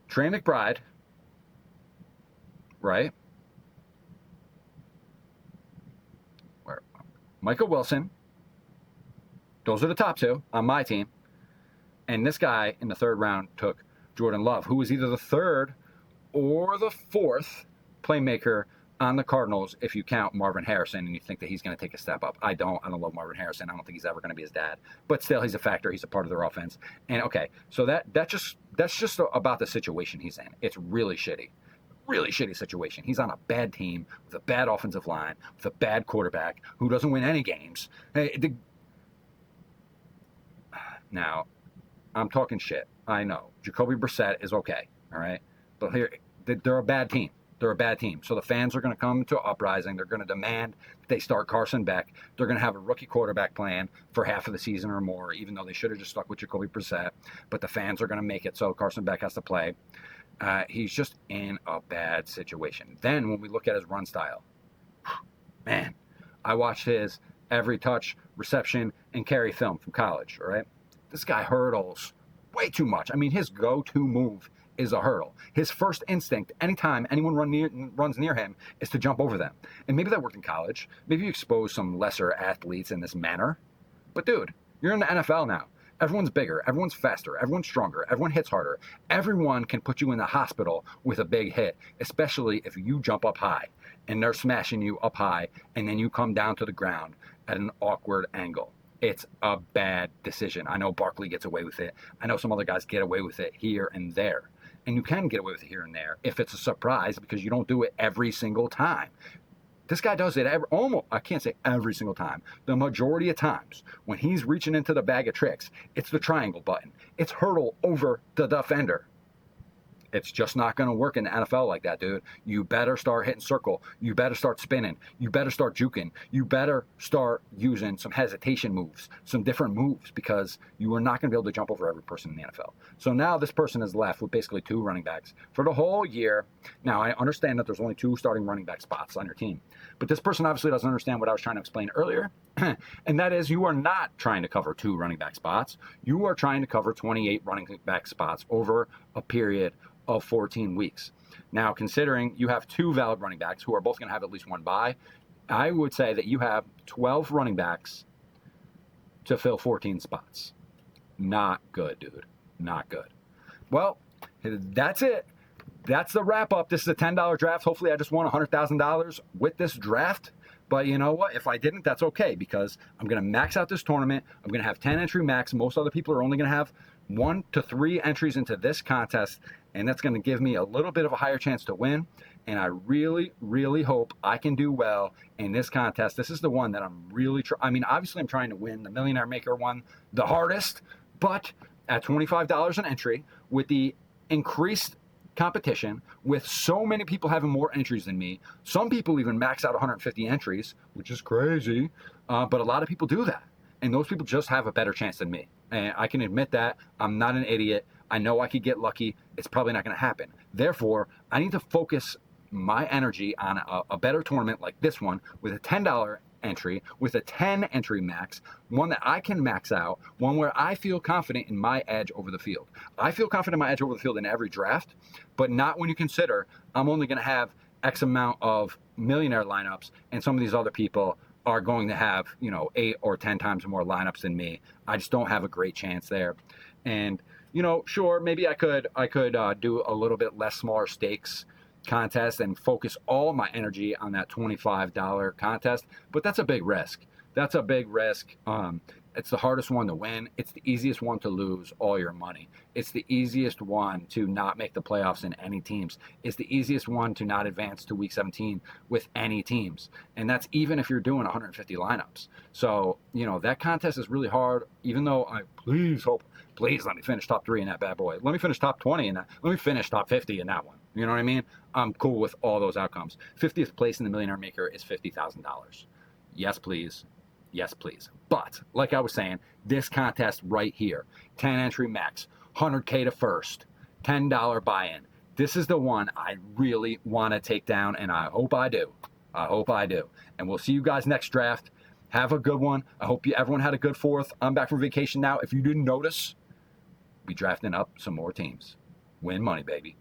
Trey McBride, right? Michael Wilson. Those are the top 2 on my team. And this guy in the 3rd round took Jordan Love, who was either the 3rd or the 4th playmaker on the Cardinals if you count Marvin Harrison and you think that he's going to take a step up. I don't love Marvin Harrison. I don't think he's ever going to be his dad. But still, he's a factor. He's a part of their offense. And okay, so that's just about the situation he's in. It's really shitty. Really shitty situation. He's on a bad team with a bad offensive line, with a bad quarterback who doesn't win any games. Now, I'm talking shit. I know. Jacoby Brissett is okay, all right? But here, they're a bad team. They're a bad team. So the fans are going to come to uprising. They're going to demand that they start Carson Beck. They're going to have a rookie quarterback plan for half of the season or more, even though they should have just stuck with Jacoby Brissett. But the fans are going to make it so Carson Beck has to play. He's just in a bad situation. Then when we look at his run style, man, I watched his every touch, reception, and carry film from college, all right? This guy hurdles way too much. I mean, his go-to move is a hurdle. His first instinct, anytime anyone runs near him, is to jump over them. And maybe that worked in college. Maybe you expose some lesser athletes in this manner. But dude, you're in the NFL now. Everyone's bigger, everyone's faster, everyone's stronger, everyone hits harder. Everyone can put you in the hospital with a big hit, especially if you jump up high and they're smashing you up high and then you come down to the ground at an awkward angle. It's a bad decision. I know Barkley gets away with it. I know some other guys get away with it here and there. And you can get away with it here and there if it's a surprise because you don't do it every single time. This guy does it almost, I can't say every single time. The majority of times when he's reaching into the bag of tricks, it's the triangle button. It's hurdle over the defender. It's just not going to work in the NFL like that, dude. You better start hitting circle. You better start spinning. You better start juking. You better start using some hesitation moves, some different moves, because you are not going to be able to jump over every person in the NFL. So now this person is left with basically 2 running backs for the whole year. Now, I understand that there's only 2 starting running back spots on your team, but this person obviously doesn't understand what I was trying to explain earlier, and that is you are not trying to cover 2 running back spots. You are trying to cover 28 running back spots over a period of 14 weeks. Now, considering you have 2 valid running backs who are both going to have at least 1 bye, I would say that you have 12 running backs to fill 14 spots. Not good, dude. Not good. Well, that's it. That's the wrap up. This is a $10 draft. Hopefully I just won $100,000 with this draft. But you know what? If I didn't, that's okay, because I'm going to max out this tournament. I'm going to have 10 entry max. Most other people are only going to have 1 to 3 entries into this contest, and that's going to give me a little bit of a higher chance to win. And I really, really hope I can do well in this contest. This is the one that I'm really obviously I'm trying to win the Millionaire Maker one the hardest, but at $25 an entry with the increased competition, with so many people having more entries than me. Some people even max out 150 entries, which is crazy, but a lot of people do that. And those people just have a better chance than me. And I can admit that. I'm not an idiot. I know I could get lucky. It's probably not going to happen. Therefore, I need to focus my energy on a better tournament like this one with a $10 entry, with a 10 entry max, one that I can max out, one where I feel confident in my edge over the field. I feel confident in my edge over the field in every draft, but not when you consider I'm only going to have X amount of millionaire lineups and some of these other people are going to have, 8 or 10 times more lineups than me. I just don't have a great chance there. And, sure, maybe I could do a little bit less smaller stakes contest and focus all my energy on that $25 contest, but that's a big risk. That's a big risk. It's the hardest one to win. It's the easiest one to lose all your money. It's the easiest one to not make the playoffs in any teams. It's the easiest one to not advance to week 17 with any teams. And that's even if you're doing 150 lineups. So, that contest is really hard, even though I please let me finish top 3 in that bad boy. Let me finish top 20 in that. Let me finish top 50 in that one. You know what I mean? I'm cool with all those outcomes. 50th place in the Millionaire Maker is $50,000. Yes, please. Yes, please. But, like I was saying, this contest right here, 10 entry max, 100K to first, $10 buy-in. This is the one I really want to take down, and I hope I do. I hope I do. And we'll see you guys next draft. Have a good one. I hope everyone had a good 4th. I'm back from vacation now. If you didn't notice, be drafting up some more teams. Win money, baby.